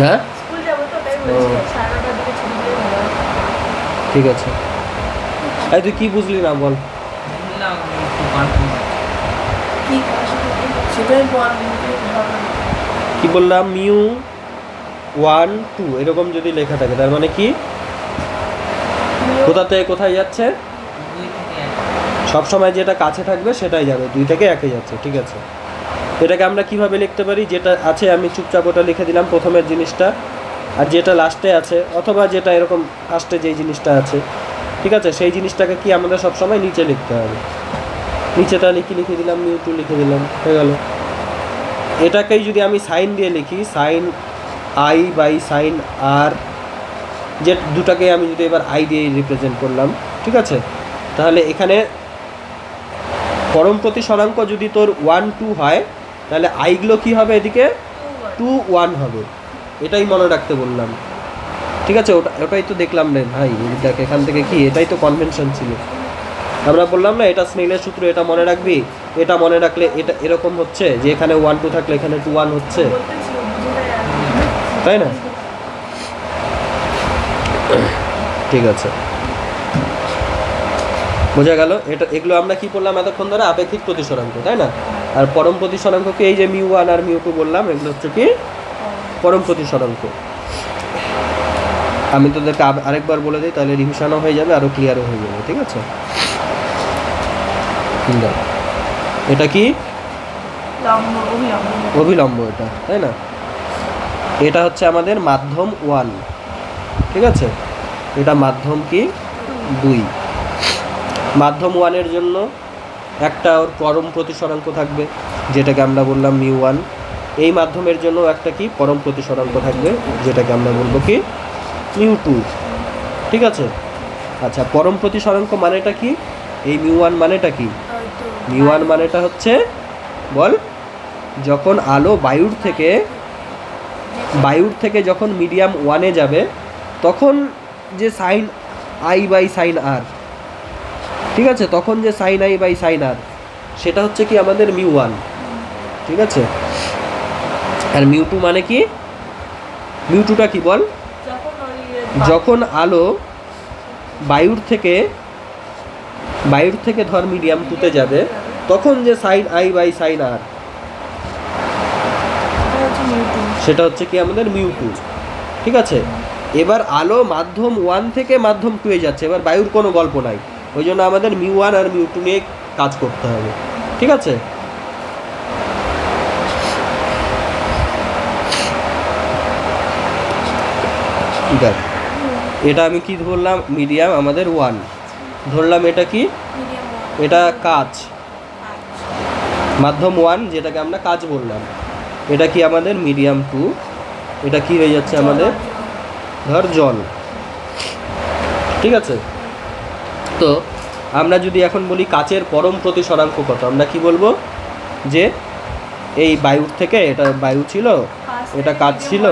হ্যাঁ ঠিক আছে। এই তুই কি বুঝলি না বল। কি বললাম? মিউ 1 2 এরকম যদি লেখা থাকে তার মানে কি কোথা থেকে কোথায় যাচ্ছে? সব সময় যেটা কাছে থাকবে সেটাই যাবে, 2 থেকে 1-এ যাচ্ছে। ঠিক আছে, এটাকে আমরা কিভাবে লিখতে পারি? যেটা আছে আমি চুপচাপ ওটা লিখে দিলাম প্রথমের জিনিসটা, আর যেটা লাস্টে আছে অথবা যেটা এরকম ফার্স্টে যেই জিনিসটা আছে, ঠিক আছে, সেই জিনিসটাকে কি আমাদের সব সময় নিচে লিখতে হবে। নিচেটা লিখে দিলাম, মিউ 2 লিখে দিলাম, হয়ে গেল। এটাকেই যদি আমি সাইন দিয়ে লিখি, সাইন আই বাই সাইন আর, যে দুটাকে আমি যদি এবার আই দিয়ে রিপ্রেজেন্ট করলাম, ঠিক আছে, তাহলে এখানে পরম প্রতিসরাঙ্ক যদি তোর 1 2 হয় তাহলে আইগুলো কি হবে? এদিকে 2 1 হবে। এটাই মনে রাখতে বললাম, ঠিক আছে। ওটাই তো দেখলাম রে ভাই, দেখ এখান থেকে কি, এটাই তো কনভেনশন ছিল। আমরা বললাম না এটা স্নেলের সূত্র, এটা মনে রাখবি, এটা মনে রাখলে এটা এরকম হচ্ছে যে এখানে 1 2 থাকলে এখানে 2 1 হচ্ছে, তাই না? ঠিক আছে, বোঝা গেল। এগুলো আমরা কি করলাম এতক্ষণ ধরে? আপেক্ষিক প্রতিসরাঙ্ক, তাই না? আর পরম প্রতিসরাঙ্ককে এই যে মিউ 1 আর মিউ 2 বললাম, এগুলো হচ্ছে কি পরম প্রতিসরাঙ্ক। আমি তোদেরকে আরেকবার বলে দিই, তাহলে রিভিশনও হয়ে যাবে, আরও ক্লিয়ারও হয়ে যাবে। ঠিক আছে, এটা কি অভিলম্ব, এটা, তাই না? এটা হচ্ছে আমাদের মাধ্যম 1, ঠিক আছে। এটা মাধ্যম কি 2। মাধ্যম 1-এর জন্য একটা ওর পরম প্রতিসরাঙ্ক থাকবে, যেটাকে আমরা বললাম মিউ 1। এই মাধ্যমের জন্য একটা কি পরম প্রতিসরাঙ্ক থাকবে, যেটাকে আমরা বলবো কি মিউ 2, ঠিক আছে। আচ্ছা, পরম প্রতিসরাঙ্ক মানেটা কি? এই মিউ 1 মানেটা কি? মিউ 1 মানেটা হচ্ছে, বল, যখন আলো বায়ুর থেকে যখন মিডিয়াম 1-এ যাবে তখন যে সাইন আই বাই সাইন আর, ঠিক আছে, তখন যে সাইন আই বাই সাইন আর, সেটা হচ্ছে কি আমাদের মিউ 1, ঠিক আছে। আর মিউ 2 মানে কি? মিউ 2টা কি বল? যখন আলো বায়ুর থেকে ধর মিডিয়াম 2-তে যাবে তখন যে সাইন আই বাই সাইন আর, সেটা হচ্ছে কি আমাদের মিউ 2, ঠিক আছে। এবার আলো মাধ্যম 1 থেকে মাধ্যম 2-এ যাচ্ছে, এবার বায়ুর কোনো গল্প নাই, ওই জন্য আমাদের মিউ 1 আর মিউ 2 নিয়ে কাজ করতে হবে, ঠিক আছে। দেখ, এটা আমি কি ধরলাম? মিডিয়াম আমাদের 1 ধরলাম। এটা কি? এটা কাচ, মাধ্যম 1 যেটাকে আমরা কাচ বললাম। এটা কি আমাদের মিডিয়াম 2, এটা কি হয়ে যাচ্ছে আমাদের ধর জল, ঠিক আছে। তো আমরা যদি এখন বলি কাচের পরম প্রতিসরাঙ্ক কত, আমরা কি বলবো? যে এই বায়ুর থেকে, এটা বায়ু ছিল, এটা কাচ ছিল,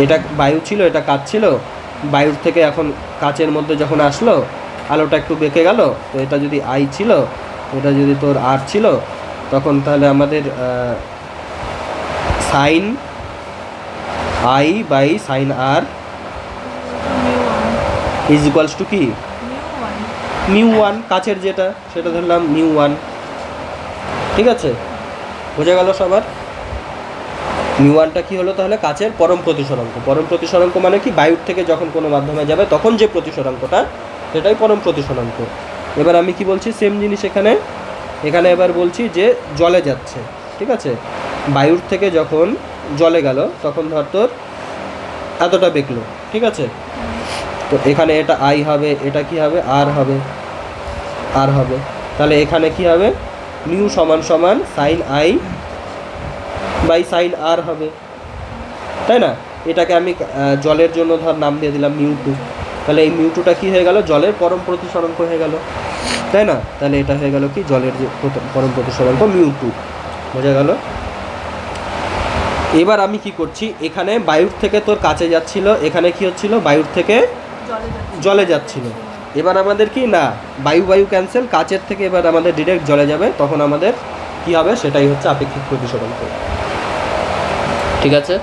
এটা বায়ু ছিল, এটা কাচ ছিল, বায়ুর থেকে এখন কাচের মধ্যে যখন আসলো আলোটা একটু বেঁকে গেল, তো এটা যদি আই ছিল, এটা যদি তোর আর ছিল, তখন তাহলে আমাদের sine i by sine r is equals to কি মিউ 1, কাচের যেটা সেটা ধরলাম মিউ 1, ঠিক আছে। বোঝা গেল সবার? মিউ 1টা কি হলো তাহলে? কাচের পরম প্রতিসরাঙ্ক। পরম প্রতিসরাঙ্ক মানে কি? বায়ুর থেকে যখন কোনো মাধ্যমে যাবে তখন যে প্রতিসরাঙ্কটা, সেটাই পরম প্রতিসরাঙ্ক। এবার আমি কি বলছি? সেম জিনিস এখানে এবার বলছি যে জলে যাচ্ছে, ঠিক আছে। বায়ুর থেকে যখন জলে গেল তখন ধর তোর এতটা বেঁকলো, ঠিক আছে। তো এখানে এটা আই হবে, এটা কি হবে? আর হবে। তাহলে এখানে কি হবে? মিউ সমান সমান সাইন আই বাই সাইন আর হবে, তাই না? এটাকে আমি জলের জন্য ধর নাম দিয়ে দিলাম মিউ2, তাহলে এই মিউ2টা কী হয়ে গেল? জলের পরম প্রতিসরাঙ্ক হয়ে গেল, তাই না? তাহলে এটা হয়ে গেল কি? জলের যে পরম প্রতিসরাঙ্ক মিউ2। বোঝা গেল? এবার আমি কি করছি, এখানে বায়ুর থেকে তোর কাছে যাচ্ছিল, এখানে কি হচ্ছিল? বায়ুর থেকে জলে যাচ্ছিল। এবার আমাদের কি না, বায়ু বায়ু ক্যান্সেল, কাচের থেকে এবার আমাদের ডিরেক্ট জলে যাবে, তখন আমাদের কি হবে? সেটাই হচ্ছে আপেক্ষিক প্রতিসরাঙ্ক। ঠিক আছে,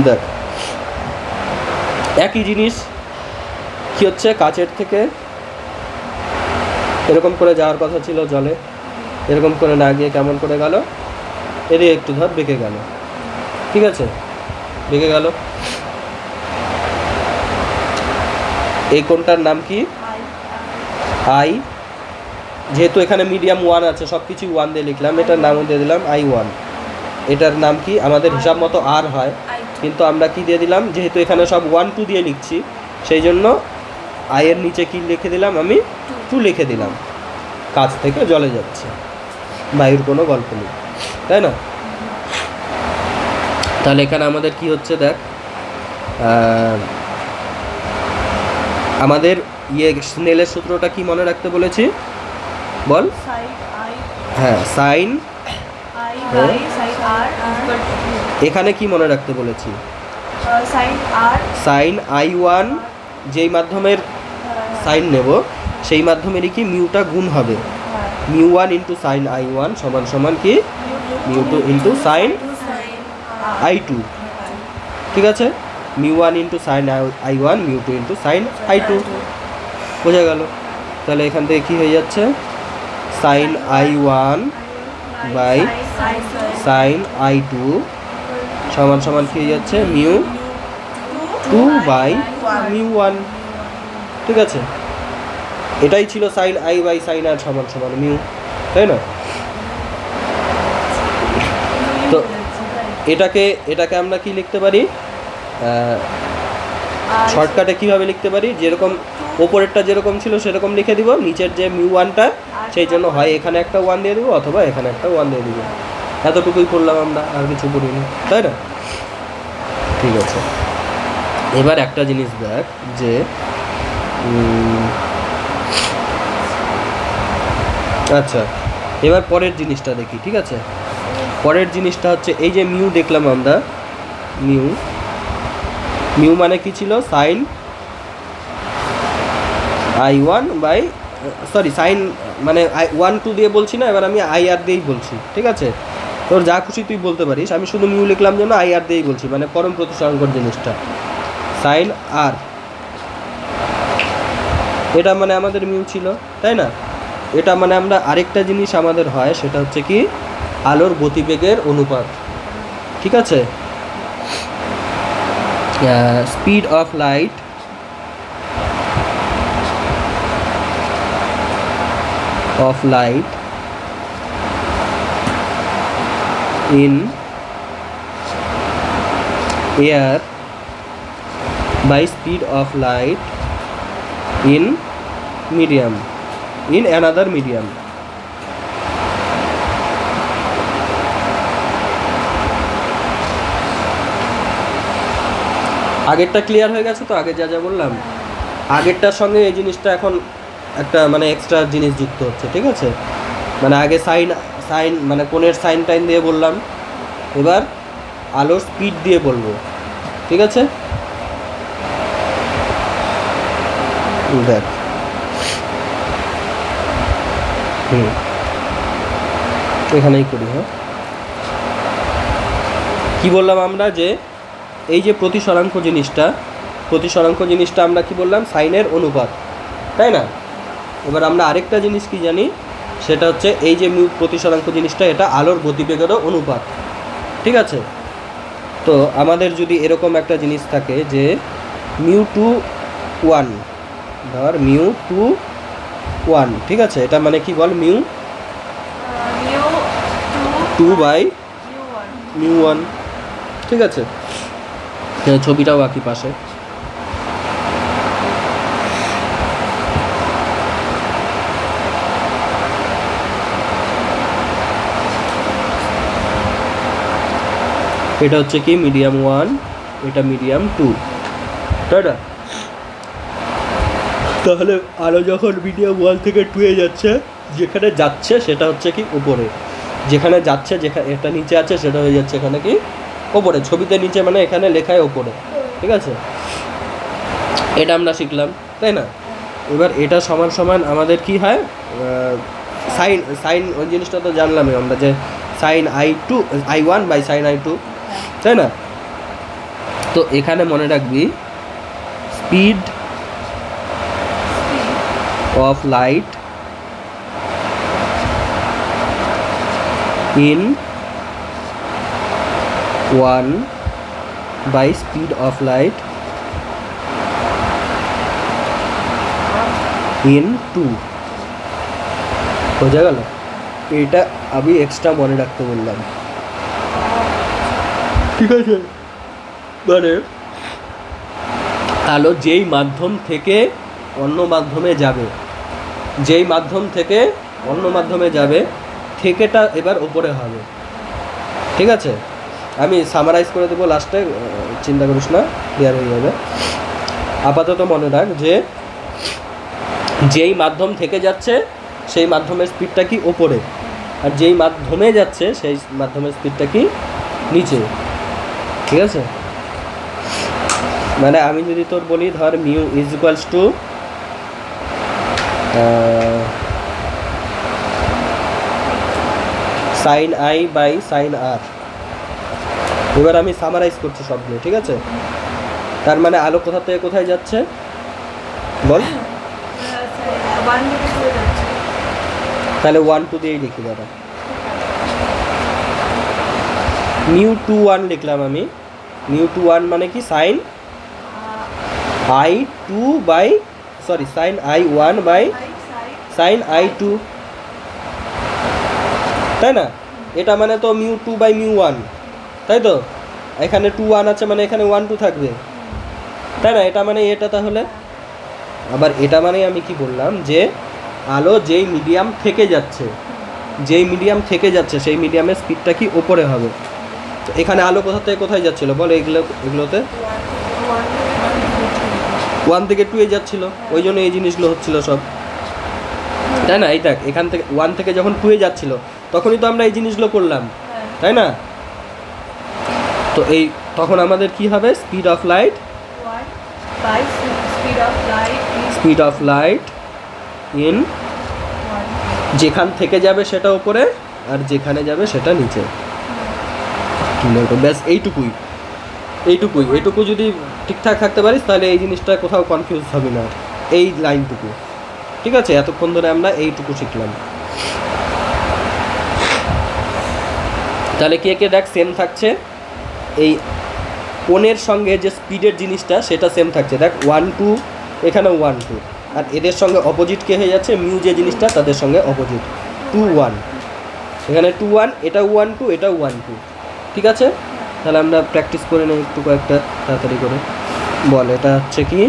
দেখ একই জিনিস কি হচ্ছে, কাচের থেকে এরকম করে যাওয়ার কথা ছিল জলে, এরকম করে না গিয়ে কেমন করে গেল? এদিকে একটু ধর বেঁকে গেল, ঠিক আছে, বেঁকে গেল। এই কোণটার নাম কি? আই। যেহেতু এখানে মিডিয়াম 1 আছে, সব কিছু 1 দিয়ে লিখলাম, এটার নামও দিয়ে দিলাম I1। এটার নাম কি? আমাদের হিসাব মতো আর হয়, কিন্তু আমরা কি দিয়ে দিলাম, যেহেতু এখানে সব 1 2 দিয়ে লিখছি, সেই জন্য আয়ের নিচে কি লিখে দিলাম আমি? 2 লিখে দিলাম। কাছ থেকে জলে যাচ্ছে, বায়ুর কোনো গল্প নেই, তাই না? তাহলে এখানে আমাদের কি হচ্ছে দেখ, আমাদের স্নেলের সূত্রটা কি মনে রাখতে বলেছি বল? হ্যাঁ, সাইন। এখানে কি মনে রাখতে বলেছি? সাইন I1, যেই মাধ্যমের সাইন নেব সেই মাধ্যমেরই কি মিউটা গুণ হবে, মিউ1 ইন্টু সাইন I1 সমান সমান কি মিউ2 ইন্টু সাইন I2। ঠিক আছে, মিউ1 ইন্টু সাইন I1, মিউ2 ইন্টু সাইন I2। বোঝা গেল? তাহলে এখান থেকে কি হয়ে যাচ্ছে? Sign I1 by sine I2 সমান সমান কি হয়ে যাচ্ছে? মিউ2 বাই মিউ1। ঠিক আছে, এটাই ছিল sine I by sine R সমান সমান মিউ, তাই না? তো এটাকে আমরা কি লিখতে পারি? শর্টকাটে কীভাবে লিখতে পারি? যেরকম ওপরেরটা যেরকম ছিল সেরকম লিখে দিব, নিচের যে মিউ1টা সেই জন্য হয় এখানে একটা 1 দিয়ে দেবো অথবা এখানে একটা 1 দিয়ে দিব। এতটুকুই করলাম আমরা, আর কিছু করিনি, তাই না? ঠিক আছে, এবার একটা জিনিস দেখ যে আচ্ছা, এবার পরের জিনিসটা দেখি। ঠিক আছে, পরের জিনিসটা হচ্ছে এই যে মিউ দেখলাম আমরা, মিউ মানে কি ছিল? সাইন I1 বাই সাইন মানে 1 2 দিয়ে বলছি না, এবার আমি IR দিয়েই বলছি। ঠিক আছে, তোর যা খুশি তুই বলতে পারিস, আমি শুধু মিউ লিখলাম জন্য IR দিয়েই বলছি, মানে পরম প্রতিসরাঙ্কর জিনিসটা সাইন R। এটা মানে আমাদের মিউ ছিল, তাই না? এটা মানে আমরা আরেকটা জিনিস আমাদের হয়, সেটা হচ্ছে কি আলোর গতিবেগের অনুপাত। ঠিক আছে, speed of light in air by speed of light in another medium। আগেরটা ক্লিয়ার হয়ে গেছে তো? আগে যা যা বললাম, আগেরটার সঙ্গে এই জিনিসটা এখন একটা মানে এক্সট্রা জিনিস যুক্ত হচ্ছে। ঠিক আছে, মানে আগে সাইন মানে কোণের সাইন টাইন দিয়ে বললাম, এবার আলোর স্পিড দিয়ে বলবো। ঠিক আছে, দেখ এখানেই করি। হ্যাঁ, কি বললাম আমরা? যে এই যে প্রতিসরাঙ্ক জিনিসটা আমরা কি বললাম? সাইনের অনুপাত, তাই না? এবার আমরা আরেকটা জিনিস কি জানি, সেটা হচ্ছে এই যে মিউ প্রতিসরাঙ্ক জিনিসটা, এটা আলোর গতিবেগেরও অনুপাত। ঠিক আছে, তো আমাদের যদি এরকম একটা জিনিস থাকে যে মিউ2 1, ধর মিউ2 1, ঠিক আছে, এটা মানে কি বল? মিউ2 বাই মিউ1। ঠিক আছে, ছবিটাও আঁকি পাশে। এটা হচ্ছে কি মিডিয়াম 1, এটা মিডিয়াম 2, তাই না? তাহলে আলো যখন মিডিয়াম 1 থেকে 2 এ যাচ্ছে, যেখানে যাচ্ছে সেটা হচ্ছে কি উপরে, যেখানে যাচ্ছে যেখানে এটা নিচে আছে সেটা হয়ে যাচ্ছে এখানে কি ওপরে, ছবিতে নিচে মানে এখানে লেখায় ওপরে, ঠিক আছে? এটা আমরা শিখলাম, তাই না? এবার এটা সমান সমান আমাদের কি হয়, সাইন সাইন ওই জিনিসটা তো জানলামই আমরা, যে sign I1 by sine I2, তাই না? তো এখানে মনে রাখবি speed of light in 1 by speed of light in 2 বোঝা গেল? এটা আমি এক্সট্রা মনে রাখতে বললাম, ঠিক আছে? মানে আলো যেই মাধ্যম থেকে অন্য মাধ্যমে যাবে, যেই মাধ্যম থেকে অন্য মাধ্যমে যাবে, থেকেটা এবার ওপরে হবে, ঠিক আছে? আমি সামারাইজ করে দেবো লাস্টে, চিন্তা করিস না, ক্লিয়ার হয়ে যাবে। আপাতত মনে রাখ যে যেই মাধ্যম থেকে যাচ্ছে সেই মাধ্যমের স্পিডটা কি ওপরে, আর যেই মাধ্যমে যাচ্ছে সেই মাধ্যমের স্পিডটা কি নিচে, ঠিক আছে? মানে আমি যদি তোর বলি, ধর mu is equals to sine i by sine r, এবার আমি সামারাইজ করছি সবগুলো, ঠিক আছে? তার মানে আলো কোথা থেকে কোথায় যাচ্ছে বল? তাহলে 1 2 দিয়েই লিখি দাদা, মিউ 2 1 লিখলাম আমি। মিউ 2 1 মানে কি sine I2 by sine I1 by sine I2, তাই না? এটা মানে তো মিউ 2 বাই মিউ 1, তাই তো? এখানে 2 1 আছে মানে এখানে 1 2 থাকবে, তাই না? এটা মানে এটা, তাহলে আবার এটা মানে আমি কি বললাম, যে আলো যেই মিডিয়াম থেকে যাচ্ছে, যেই মিডিয়াম থেকে যাচ্ছে সেই মিডিয়ামের স্পিডটা কি ওপরে হবে। তো এখানে আলো কোথা থেকে কোথায় যাচ্ছিল বল? এগুলোতে 1 থেকে 2 এ যাচ্ছিল, ওই জন্য এই জিনিসগুলো হচ্ছিল সব, তাই না? এই দেখ, এখান থেকে 1 থেকে যখন 2 এ যাচ্ছিল তখনই তো আমরা এই জিনিসগুলো করলাম, তাই না? তো এই তখন আমাদের কি হবে, স্পিড অফ লাইট ইন, যেখান থেকে যাবে সেটা উপরে আর যেখানে যাবে সেটা নিচে, ব্যাস এইটুকু যদি ঠিকঠাক থাকতে পারিস তাহলে এই জিনিসটা কোথাও কনফিউজ হবে না, এই লাইনটুকু, ঠিক আছে? এতক্ষণ ধরে আমরা এইটুকু শিখলাম। তাহলে কে দেখ সেম থাকছে, এই কোণের সঙ্গে যে স্পিডের জিনিসটা সেটা সেম থাকছে, দেখ 1 2, এখানে 1 2, আর এদের সঙ্গে অপোজিট কে হয়ে যাচ্ছে, মিউ যে জিনিসটা তাদের সঙ্গে অপোজিট 2 1, এখানে 2 1, এটা 1 2, এটা 1 2, ঠিক আছে? তাহলে আমরা প্র্যাকটিস করে নিই একটু কয়েকটা তাড়াতাড়ি করে। বল, এটা হচ্ছে কি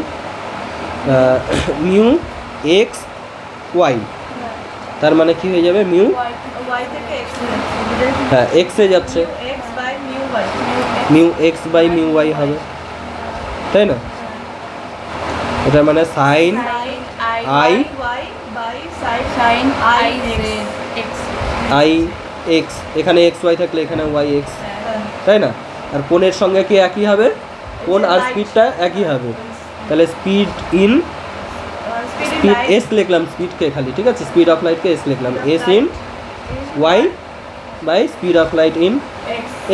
মিউ এক্স ওয়াই, তার মানে কি হয়ে যাবে, মিউ হ্যাঁ এক্সে যাচ্ছে, mu X by mu Y হবে, তাই না? এটা মানে সাইন আই এক্স, এখানে এক্স ওয়াই থাকলে এখানে ওয়াই এক্স, তাই না? আর কোণের সঙ্গে কি একই হবে, কোণ আর স্পিডটা একই হবে, তাহলে স্পিড ইন, স্পিড এস লিখলাম স্পিডকে খালি, ঠিক আছে? স্পিড অফ লাইটকে এস লিখলাম, S in Y by speed of light in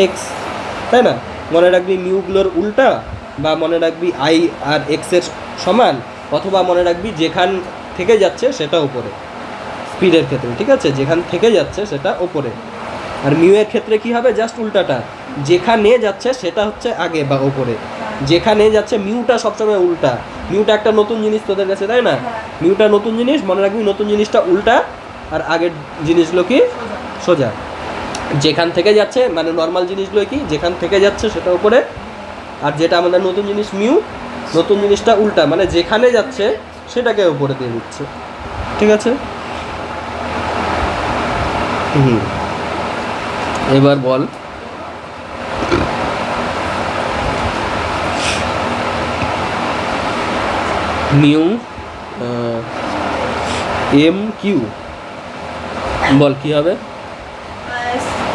X, তাই না? মনে রাখবি মিউগুলোর উল্টা, বা মনে রাখবি আই আর এক্সের সমান, অথবা মনে রাখবি যেখান থেকে যাচ্ছে সেটা উপরে, স্পিডের ক্ষেত্রে, ঠিক আছে? যেখান থেকে যাচ্ছে সেটা উপরে, আর মিউ এর ক্ষেত্রে কি হবে, জাস্ট উল্টাটা, যেখানে যাচ্ছে সেটা হচ্ছে আগে বা উপরে, যেখানে যাচ্ছে মিউটা সবসময় উল্টা, মিউটা একটা নতুন জিনিস তোদের কাছে, তাই না? মিউটা নতুন জিনিস, মনে রাখবি নতুন জিনিসটা উল্টা আর আগের জিনিসগুলো কি সোজা, যেখান থেকে যাচ্ছে মানে নর্মাল জিনিসগুলো কি যেখান থেকে যাচ্ছে সেটা উপরে, আর যেটা আমাদের নতুন জিনিস মিউ, নতুন জিনিসটা উল্টা মানে যেখানে যাচ্ছে সেটাকে উপরে দিয়ে দিচ্ছে, ঠিক আছে? এবার বল মিউ এম কিউ, বল কি হবে?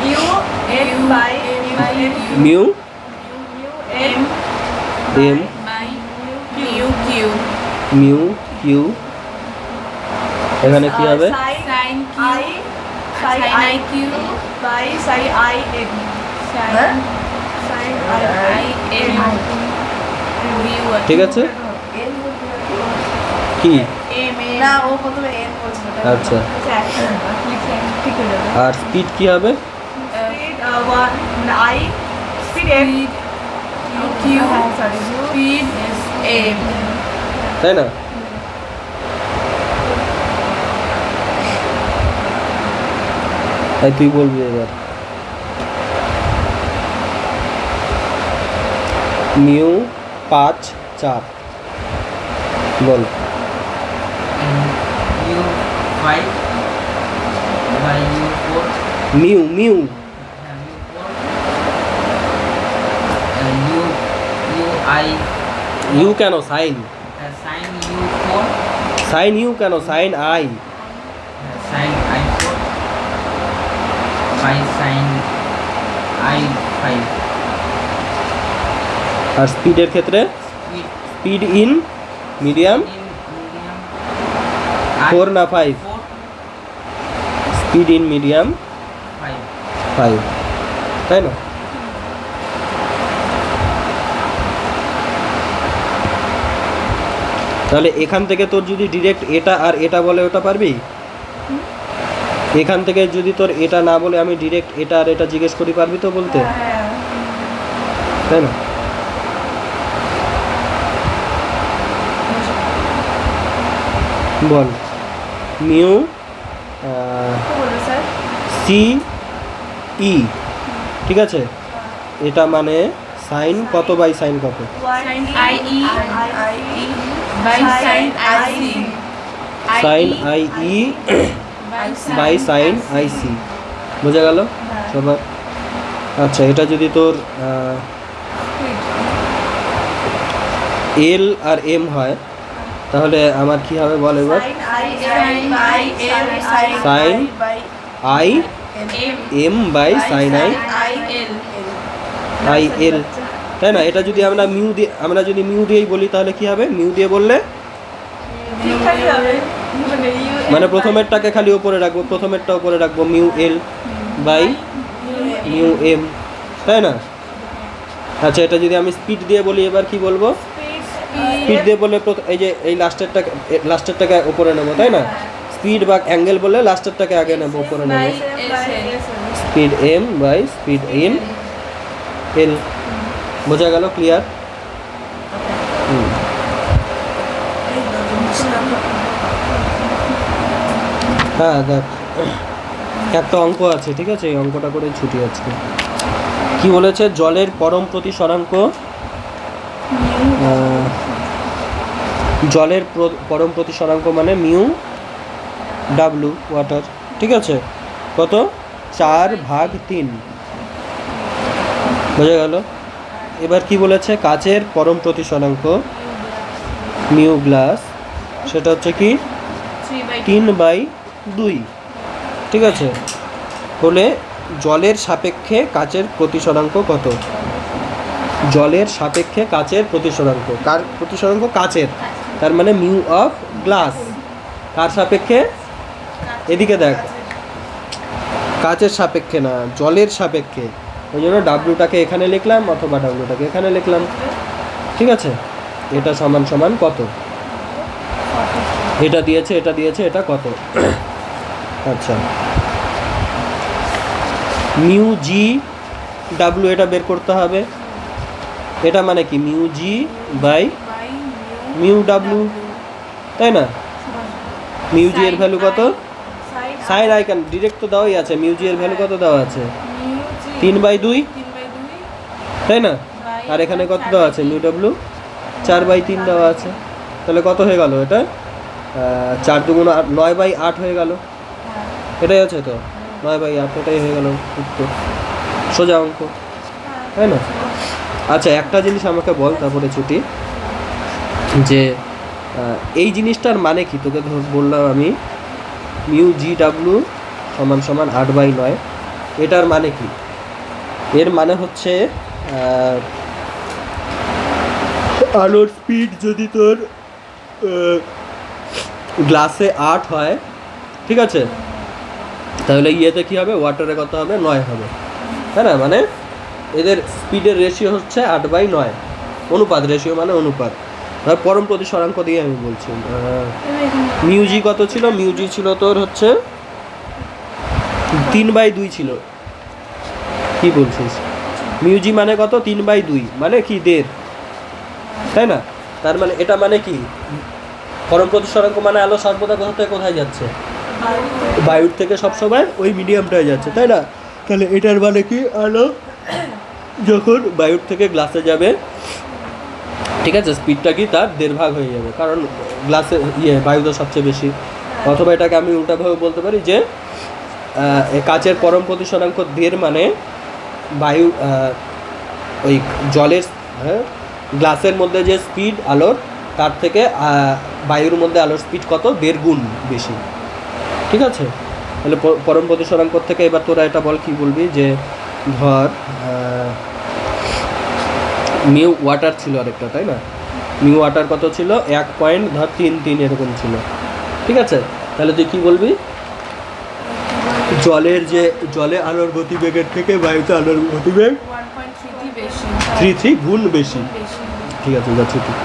U N by
mu
M
M
by mu Q
mu Q, এখানে কি হবে?
Sine
I
Q
psi
sine
I
I Q
by psi I N
sine
sine
I M view
ঠিক আছে, কি?
M A
না ও প্রথমে এন বলছিল
আচ্ছা,
ঠিক হয়ে যাবে
আর স্পিড কি হবে?
Speed one i speed m
q
sorry
speed m
তাই না? তাই তুই বলবি এবার। মিউ 5 4, বল।
U5 by U4
mu mu
U4 UI
u কেন? Sine
sin U4
sine u কেন? Sine i.
sin I4 by sin I5
আর স্পিডের ক্ষেত্রে
speed
speed in medium
in medium
4 না 5?
4
স্পিড ইন মিডিয়াম
5
5, তাই না? তাহলে এখান থেকে তোর যদি ডিরেক্ট এটা আর এটা বলে, ওটা পারবি? এখান থেকে যদি তোর এটা না বলে আমি ডিরেক্ট এটা আর এটা জিজ্ঞেস করি, পারবি তো বলতে? তাই না? বল। মিউ
স্যার
সি ই, ঠিক আছে, এটা মানে সাইন কত বাই সাইন কত?
Sine I E by sine I C
sine I E by sine I C, বোঝা গেল সবার? আচ্ছা, এটা যদি তোর এল আর এম হয় তাহলে আমার কি হবে বল এবার? Sine I M by sine I I L, তাই না? এটা যদি আমরা যদি মিউ দিয়েই বলি তাহলে কি হবে? মিউ দিয়ে বললে মানে প্রথমেরটাকে খালি উপরে রাখবো, প্রথমেরটা উপরে রাখবো, mu L by mu M, তাই না? আচ্ছা, এটা যদি আমি স্পিড দিয়ে বলি এবার কি বলবো? স্পিড দিয়ে বললে এই যে এই লাস্টেরটাকে উপরে নেবো, তাই না? স্পিড বা অ্যাঙ্গেল বললে লাস্টেরটাকে আগে নেবো, উপরে নেবো। Speed M by speed N L, বোঝা গেল? ক্লিয়ার? হ্যাঁ, দেখ একটা অঙ্ক আছে, ঠিক আছে, এই অঙ্কটা করে ছুটি আজকে। কি বলেছে? জলের পরম প্রতিসরাঙ্ক, জলের পরম প্রতিসরাঙ্ক মানে মিউ ডাব্লু ওয়াটার, ঠিক আছে, কত? 4/3, বোঝা গেল? এবার কি বলেছে? কাচের পরম প্রতিসরাঙ্ক মিউ গ্লাস, সেটা হচ্ছে কি 3/2, ঠিক আছে, হলে জলের সাপেক্ষে কাচের প্রতিসরাঙ্ক কত? জলের সাপেক্ষে কাচের প্রতিসরাঙ্ক, কার প্রতিসরাঙ্ক? কাচের, তার মানে মিউ অফ গ্লাস। কার সাপেক্ষে? এদিকে দেখ, কাচের সাপেক্ষে না, জলের সাপেক্ষে, ওই জন্য ডাব্লুটাকে এখানে লিখলাম অথবা ডাব্লুটাকে এখানে লিখলাম, ঠিক আছে? এটা সমান সমান কত? এটা দিয়েছে, এটা দিয়েছে, এটা কত? আচ্ছা, মিউ জি ডাব্লু এটা বের করতে হবে। এটা মানে কি? Mu G by mu W, তাই না? মিউ জি এর ভ্যালু কত? Sine I can? ডিরেক্ট তো দেওয়াই আছে, মিউ জি এর ভ্যালু কত দেওয়া আছে? 3/2, তাই না? আর এখানে কত দেওয়া আছে? মিউ ডাব্লু 4/3 দেওয়া আছে। তাহলে কত হয়ে গেল এটা? 4 2 9/8 হয়ে গেল। এটাই আছে তো, 9/8, এটাই হয়ে গেল উত্তর। সোজা অঙ্ক, তাই না? আচ্ছা, একটা জিনিস আমাকে বল, তারপরে ছুটি, যে এই জিনিসটার মানে কি তোকে বললাম আমি মিউ জি ডাব্লু সমান সমান 8/9। এটার মানে কি? এর মানে হচ্ছে আলোর স্পিড যদি তোর গ্লাসে 8 হয়, ঠিক আছে, তাহলে ইয়েতে কী হবে, ওয়াটারে কত হবে, 9 হবে, তাই না? মানে এদের স্পিডের রেশিও হচ্ছে 8/9, অনুপাত, রেশিও মানে অনুপাত। আর পরম প্রতিসরাঙ্ক দিয়ে আমি বলছি, মিউজি কত ছিল, মিউজি ছিল তোর হচ্ছে 3/2 ছিল। কি বলছিস? মিউজি মানে কত, 3/2 মানে কি 1.5, তাই না? তার মানে এটা মানে কি, পরম প্রতিসরাঙ্ক মানে আলো সর্বদা কোথা থেকে কোথায় যাচ্ছে, বায়ুর থেকে সবসময় ওই মিডিয়ামটায় যাচ্ছে, তাই না? তাহলে এটার মানে কি, আলো যখন বায়ুর থেকে গ্লাসে যাবে, ঠিক আছে, স্পিডটা কি তার 1.5 ভাগ হয়ে যাবে, কারণ গ্লাসে বায়ুতে সবচেয়ে বেশি। অথবা এটাকে আমি উল্টাভাবে বলতে পারি যে কাচের পরম প্রতিসরাঙ্ক 1.5 মানে বায়ু ওই জলের গ্লাসের মধ্যে যে স্পিড আলোর, তার থেকে বায়ুর মধ্যে আলোর স্পিড কত, 1.5 গুণ বেশি, ঠিক আছে? তাহলে পরম প্রতিসরাঙ্ক থেকে এবার তোরা এটা বল, কি বলবি, যে ধর মিউ ওয়াটার ছিল আরেকটা, তাই না? মিউ ওয়াটার কত ছিল, 1.33 এরকম ছিল, ঠিক আছে? তাহলে তুই কী বলবি, জলে আলোর গতিবেগের থেকে বায়ুতে আলোর গতিবেগ
1.3 বেশি,
3 গুণ বেশি,
বেশি।
ঠিক আছে, যাচ্ছি তুই।